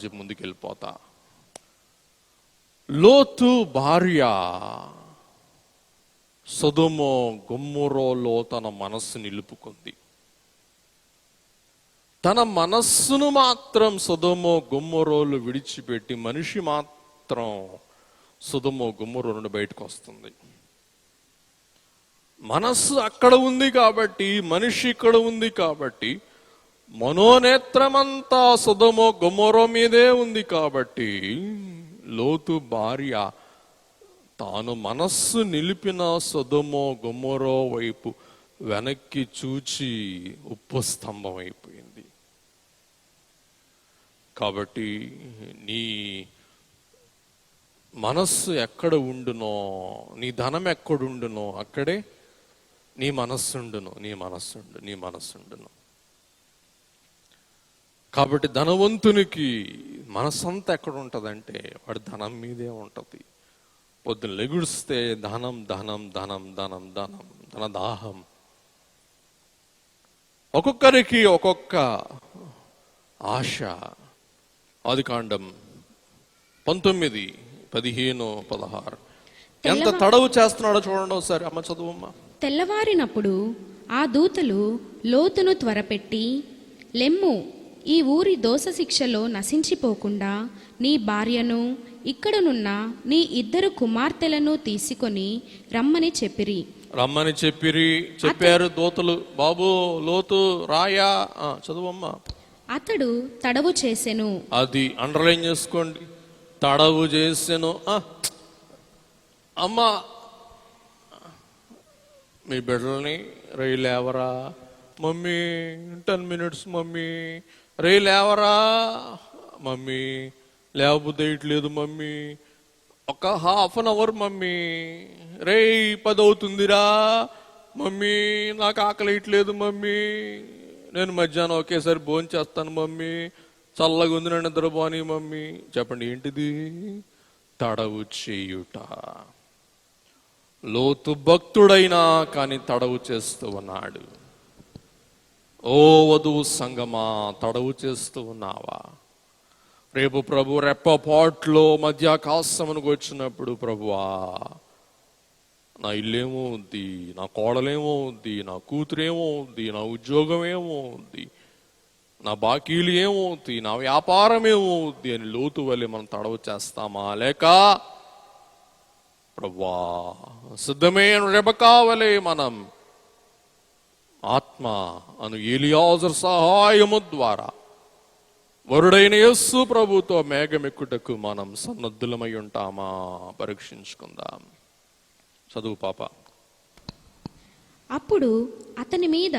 చెప్పి ముందుకు వెళ్ళిపోతా. లోతు భార్య సొదొమ గొమొర్రాలో తన మనస్సు నిలుపుకుంది. తన మనస్సును మాత్రం సొదొమ గొమొర్రాలు విడిచిపెట్టి మనిషి మాత్రం సొదొమ గొమొర్రా నుండి బయటకు వస్తుంది. మనస్సు అక్కడ ఉంది కాబట్టి, మనిషి ఇక్కడ ఉంది కాబట్టి, మనోనేత్రమంతా సొదొమ గొమొర్రా మీదే ఉంది కాబట్టి, లోతు భార్య తాను మనస్సు నిలిపిన సొదొమ గొమొర్రా వైపు వెనక్కి చూచి ఉప్పు స్తంభం అయిపోయింది. కాబట్టి నీ మనస్సు ఎక్కడ ఉండునో, నీ ధనం ఎక్కడుండునో అక్కడే నీ మనస్సుండును. కాబట్టి ధనవంతునికి మనసంతా ఎక్కడ ఉంటుందంటే వాడి ధనం మీదే ఉంటుంది. పొద్దున లెగుడిస్తే ధనం, ధన దాహం. ఒక్కొక్కరికి ఒక్కొక్క ఆశ. ఆదికాండం 19:15-16 ఎంత తడవు చేస్తున్నాడో చూడండి ఒకసారి. అమ్మ చదువమ్మా. తెల్లవారినప్పుడు ఆ దూతలు లోతును త్వరపెట్టి, లెమ్ము, ఈ ఊరి దోష శిక్షలో నశించిపోకుండా నీ భార్యను ఇక్కడనున్న నీ 2 కుమార్తెలను తీసుకొని రమ్మని చెప్పారు దూతలు. బాబు లోతు రాయా, చదువమ్మా. అతడు తడవు చేసెను. అది అండర్లైన్ చేసుకోండి. తడవు చేసెను. అమ్మా, మీ బిడ్డల్ని రైలేవరా మమ్మీ, 10 minutes మమ్మీ, రైలేవరా మమ్మీ, లేవబుద్ధి వేయట్లేదు మమ్మీ, ఒక హాఫ్ అన్ అవర్ మమ్మీ. రే 10 అవుతుందిరా మమ్మీ, నాకు ఆకలి వేయట్లేదు మమ్మీ, నేను మధ్యాహ్నం ఒకేసారి భోజనం చేస్తాను మమ్మీ, చల్లగా ఉంది నన్ను నిద్రపోని మమ్మీ. చెప్పండి ఏంటిది? తడవు చేయుట. లోతు భక్తుడైనా కానీ తడవు చేస్తూ ఉన్నాడు. ఓ వధువు సంగమా, తడవు చేస్తూ ఉన్నావా? రేపు ప్రభు రెప్పపాట్లో మధ్యాకాశమునకు వచ్చినప్పుడు, ప్రభువా నా ఇల్లేమో ఉంది, నా కోడలేమో ఉంది, నా కూతురేమో ఉంది, నా ఉద్యోగం ఏమో ఉంది, నా బాకీలు ఏమో ఉంది, నా వ్యాపారం ఏమో ఉంది అని లోతు వల్లే మనం తడవు చేస్తామా? లేక ప్రభువా సిద్ధమైన రెబకా వలె మనం ఆత్మ అను ఎలియాజరు సహాయము ద్వారా వరుడైన యేసు ప్రభుతో మేఘమెక్కుటకు మనం సన్నద్ధులమై ఉంటామా? పరీక్షించుకుందాం. చదువు పాప. అప్పుడు అతని మీద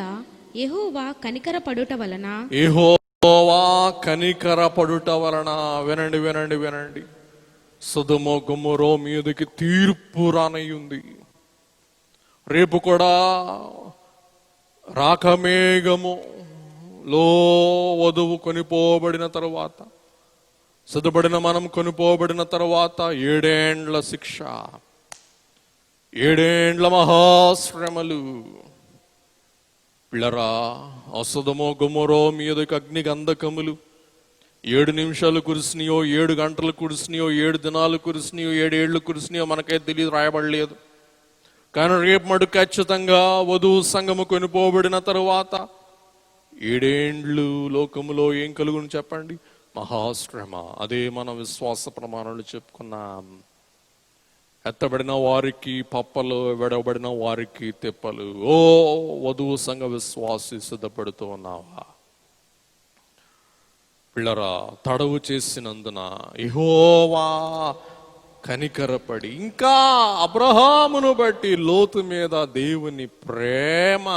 యెహోవా కనికరపడుట వలన, యెహోవా కనికరపడుట వలన, వినండి వినండి వినండి, సొదొమ గొమొర మీదకి తీర్పు రానయ్యుంది. రేపు కూడా రాకమేఘము లో వధువు కొనిపోబడిన తరువాత, సిద్ధపడిన మనం కొనిపోబడిన తరువాత 7 ఏండ్ల శిక్ష, 7 ఏండ్ల మహాశ్రమలు. పిల్లరా, అసొదొమ గొమొర మీదకి అగ్ని గంధకములు 7 నిమిషాలు కురిసినాయో, 7 గంటలు కురిసినాయో, 7 దినాలు కురిసినాయో, 7 ఏళ్ళు కురిసినాయో మనకైతే తెలియదు, రాయబడలేదు. కానీ రేపు మటు ఖచ్చితంగా వధువు సంఘము కొనిపోబడిన తరువాత 7 ఏండ్లు లోకములో ఏం కలుగును చెప్పండి? మహాశ్రమ. అదే మన విశ్వాస ప్రమాణాలు చెప్పుకున్నాం. ఎత్తబడిన వారికి పప్పలు, విడబడిన వారికి తెప్పలు. ఓ వధువు సంఘ విశ్వాసి, సిద్ధపడుతూ ఉన్నావా? పిల్లరా, తడవు చేసినందున యెహోవా కనికరపడి, ఇంకా అబ్రహామును బట్టి లోతు మీద దేవుని ప్రేమ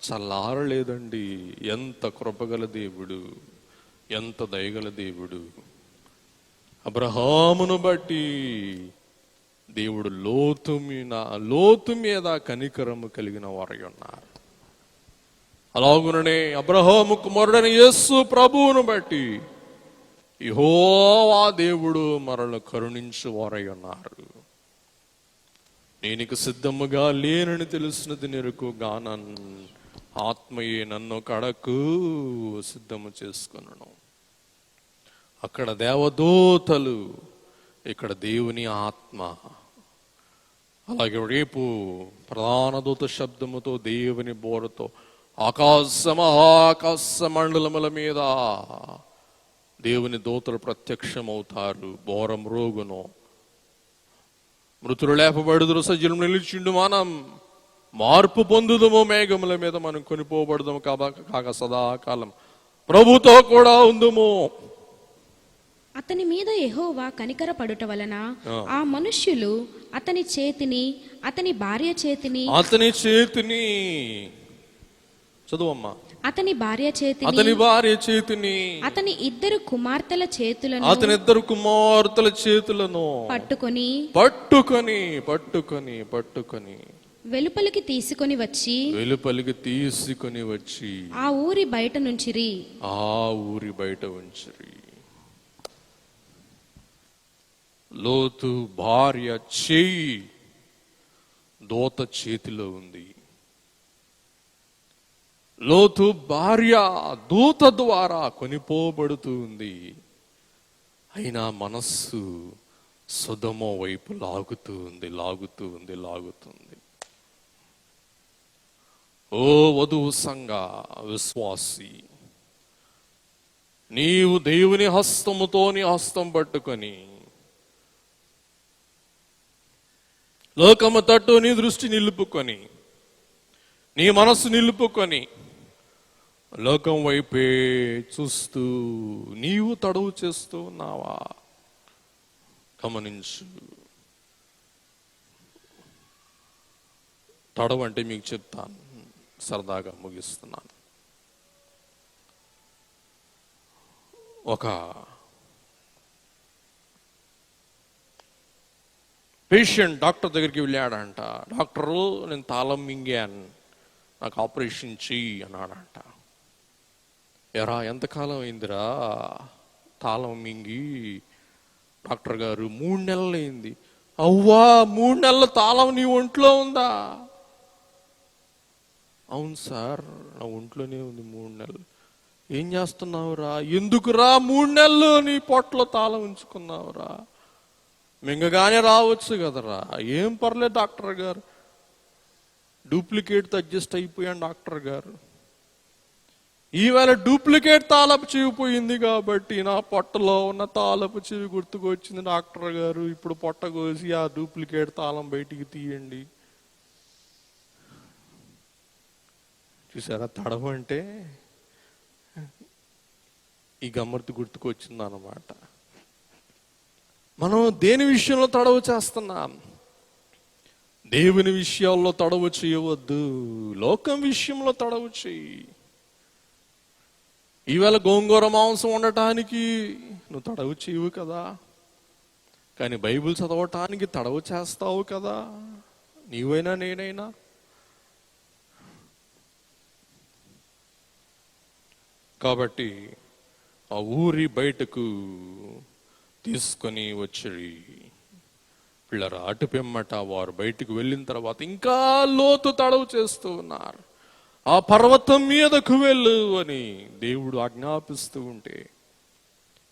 చల్లారలేదండి. ఎంత కృపగల దేవుడు, ఎంత దయగల దేవుడు! అబ్రహామును బట్టి దేవుడు లోతు మీద కనికరము కలిగిన వారై ఉన్నారు. అలాగుననే అబ్రహాము కుమారుడైన యేసు ప్రభువును బట్టి యెహోవా దేవుడు మనల్ని కరుణించు వారై ఉన్నారు. నేనిక సిద్ధముగా లేనని తెలిసినది నెరకు గానన్, ఆత్మయే నన్ను కడకు సిద్ధము చేసుకొనును. అక్కడ దేవదూతలు, ఇక్కడ దేవుని ఆత్మ. అలాగే రేపు ప్రధాన దూత శబ్దముతో, దేవుని బోరతో ఆకాశ మండలముల మీద దేవుని దూతలు ప్రత్యక్షమవుతారు. బోరం రోగును, మృతులు లేపబడుదురు, సజ్జనులు నిలిచిండు, మనం మార్పు పొందుదము, మేఘముల మీద మనం కొనిపోబడదాము కాక సదాకాలం ప్రభుతో కూడా ఉందుము. అతని మీద యెహోవా కనికరపడుట వలన ఆ మనుష్యులు అతని చేతిని, అతని భార్య చేతిని, చదువమ్మా, అతని భార్య చేతిని, అతని 2 కుమార్తెల చేతులను, అతని 2 కుమార్తెల చేతులను పట్టుకొని పట్టుకొని పట్టుకొని పట్టుకొని వెలుపలికి తీసుకొని వచ్చి ఆ ఊరి బయట ఉంచిరి. లోతు భార్య చేయి దూత చేతిలో ఉంది. లోతు భార్య దూత ద్వారా కొనిపోబడుతూ ఉంది. అయినా మనస్సు సొదొమ వైపు లాగుతుంది. ఓ వధువు సంఘ విశ్వాసి, నీవు దేవుని హస్తముతో నీ హస్తం పట్టుకొని లోకము తట్టు నీ దృష్టి నిలుపుకొని, నీ మనస్సు నిలుపుకొని లోకం వైపే చూస్తూ నీవు తడవు చేస్తూ ఉన్నావా? గమనించు. తడవు అంటే మీకు చెప్తాను, సరదాగా ముగిస్తున్నాను. ఒక పేషెంట్ డాక్టర్ దగ్గరికి వెళ్ళాడంట. డాక్టరు, నేను తాళం మింగాను, నాకు ఆపరేషన్ చెయ్యి అన్నాడంట. ఎరా ఎంతకాలం అయిందిరా తాళం మింగి? డాక్టర్ గారు, 3 నెలలు అయింది. అవ్వా, 3 నెలల తాళం నీ ఒంట్లో ఉందా? అవును సార్, నా ఒంట్లోనే ఉంది 3 నెలలు. ఏం చేస్తున్నావురా? ఎందుకురా 3 నెలలు నీ పొట్టలో తాళం ఉంచుకున్నావురా? మింగగానే రావచ్చు కదరా. ఏం పర్లేదు డాక్టర్ గారు, డూప్లికేట్ అడ్జస్ట్ అయిపోయాను డాక్టర్ గారు. ఈవేళ డూప్లికేట్ తాళపు చెవి పోయింది కాబట్టి నా పొట్టలో ఉన్న తాళపు చెవి గుర్తుకొచ్చింది డాక్టర్ గారు. ఇప్పుడు పొట్ట కోసి ఆ డూప్లికేట్ తాళం బయటికి తీయండి. చూసారా, తడవ అంటే ఈ గమ్మత్తు గుర్తుకొచ్చింది అన్నమాట. మనం దేని విషయంలో తడవ చేస్తున్నాం? దేవుని విషయాల్లో తడవ చేయవద్దు, లోకం విషయంలో తడవ చేయి. ఈవేళ గోంగూర మాంసం ఉండటానికి నువ్వు తడవ చేయవు కదా, కానీ బైబిల్ చదవటానికి తడవ చేస్తావు కదా, నీవైనా నేనైనా. కాబట్టి ఆ ఊరి బయటకు తీసుకొని వచ్చి పిల్లరా అటు పిమ్మట వారు బయటకు వెళ్ళిన తర్వాత ఇంకా లోతు తడవు చేస్తూ ఉన్నారు. ఆ పర్వతం మీదకు వెళ్ళు అని దేవుడు ఆజ్ఞాపిస్తూ ఉంటే,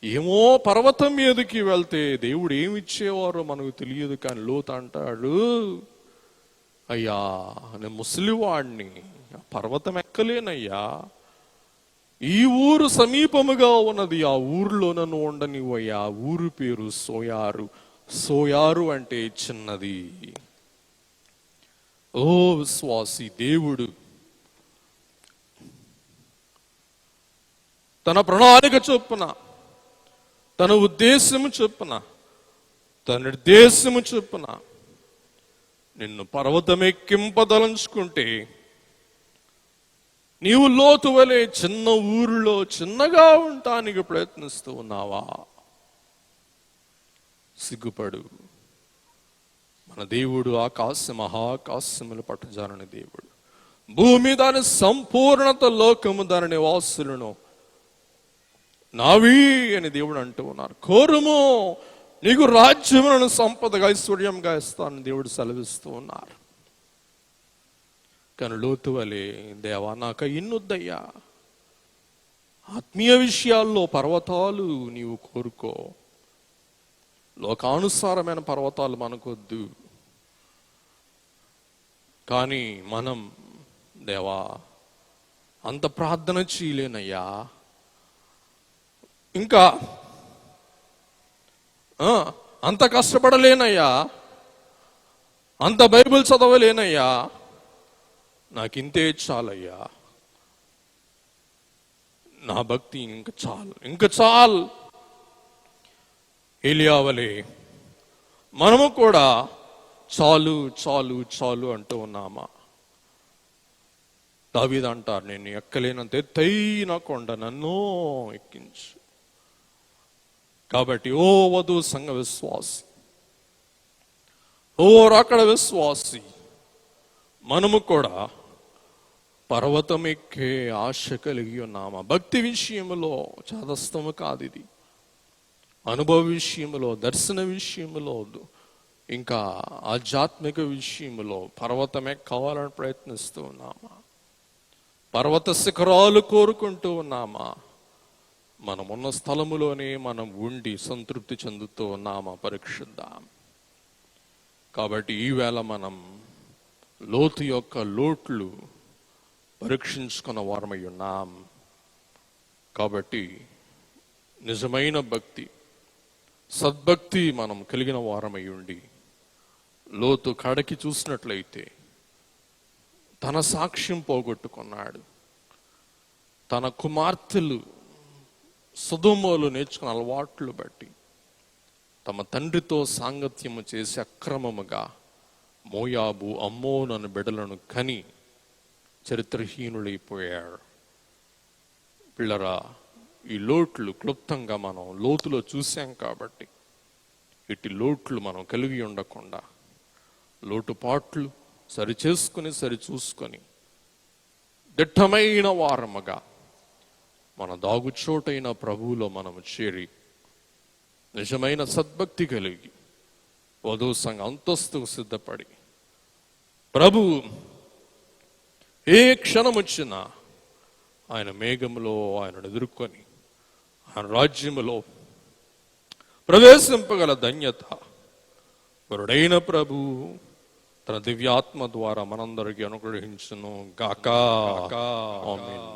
ఏమో పర్వతం మీదకి వెళ్తే దేవుడు ఏమి ఇచ్చేవారో మనకు తెలియదు. కానీ లోతు అంటాడు, అయ్యా నేను ముసలివాడిని, ఆ పర్వతం ఎక్కలేనయ్యా, ఈ ఊరు సమీపముగా ఉన్నది, ఆ ఊరిలో నన్ను ఉండనివయ్యా. ఊరు పేరు సోయారు. సోయారు అంటే చిన్నది. ఓ విశ్వాసి, దేవుడు తన ప్రణాళిక చొప్పున, తన ఉద్దేశము చొప్పున, తన నిర్దేశము చొప్పున నిన్ను పర్వతమెక్కింపదలుచుకుంటే, నీవు లోతు వలె చిన్న ఊరిలో చిన్నగా ఉండటానికి ప్రయత్నిస్తూ ఉన్నావా? సిగ్గుపడు. మన దేవుడు మహాకాశములు పట్టజాలని దేవుడు. భూమి దాని సంపూర్ణత, లోకము దాని నివాసులను నావి అని దేవుడు అంటూ ఉన్నారు. కోరుము, నీకు రాజ్యములను సంపదగా ఐశ్వర్యంగా ఇస్తానని దేవుడు సెలవిస్తూ ఉన్నారు. కానీ లోతు వలె, దేవా నాక ఇన్నొద్దయ్యా, ఆత్మీయ విషయాల్లో పర్వతాలు నీవు కోరుకో, లోకానుసారమైన పర్వతాలు మనకొద్దు. కానీ మనం, దేవా అంత ప్రార్థన చేయలేనయ్యా, ఇంకా అంత కష్టపడలేనయ్యా, అంత బైబిల్ చదవలేనయ్యా, నాకింతే చాలయ్యా, నా భక్తి ఇంకా చాలు. ఏలియా వలె మనము కూడా చాలు చాలు చాలు అంటూ ఉన్నామా? దావీదు అంటారు, నేను ఎక్కలేనంత ఎత్తైన కొండ నన్ను ఎక్కించు. కాబట్టి ఓ వధు సంఘ విశ్వాసి, ఓ రాకడ విశ్వాసి, మనము కూడా పర్వతం ఎక్కే ఆశ కలిగి ఉన్నామా? భక్తి విషయంలో చాదస్తము కాదు ఇది. అనుభవ విషయంలో, దర్శన విషయంలో, ఇంకా ఆధ్యాత్మిక విషయంలో పర్వతం ఎక్కాలని ప్రయత్నిస్తూ ఉన్నామా? పర్వత శిఖరాలు కోరుకుంటూ ఉన్నామా? మనమున్న స్థలములోనే మనం ఉండి సంతృప్తి చెందుతూ ఉన్నామా? పరీక్షిద్దాం. కాబట్టి ఈవేళ మనం లోతు యొక్క లోట్లు పరీక్షించుకున్న వారమై ఉన్నాం. కాబట్టి నిజమైన భక్తి, సద్భక్తి మనం కలిగిన వారమై ఉండి, లోతు కడకి చూసినట్లయితే తన సాక్ష్యం పోగొట్టుకున్నాడు. తన కుమార్తెలు సొదొమలో నేర్చుకున్న అలవాట్లు బట్టి తమ తండ్రితో సాంగత్యము చేసి అక్రమముగా మోయాబు, అమ్మోను బిడ్డలను కని చరిత్రహీనులైపోయాడు. పిల్లరా, ఈ లోట్లు క్లుప్తంగా మనం లోతులో చూసాం కాబట్టి ఇటు లోట్లు మనం కలిగి ఉండకుండా లోటుపాట్లు సరి చూసుకొని దిట్టమైన వారముగా మన దాగుచోటైన ప్రభువులో మనము చేరి నిజమైన సద్భక్తి కలిగి వధువు సంఘ అంతస్తుకు సిద్ధపడి ప్రభు ఏ క్షణం వచ్చినా ఆయన మేఘములో ఆయనను ఎదుర్కొని ఆయన రాజ్యములో ప్రవేశింపగల ధన్యత వరుడైన ప్రభు తన దివ్యాత్మ ద్వారా మనందరికీ అనుగ్రహించును గాక. ఆమేన్.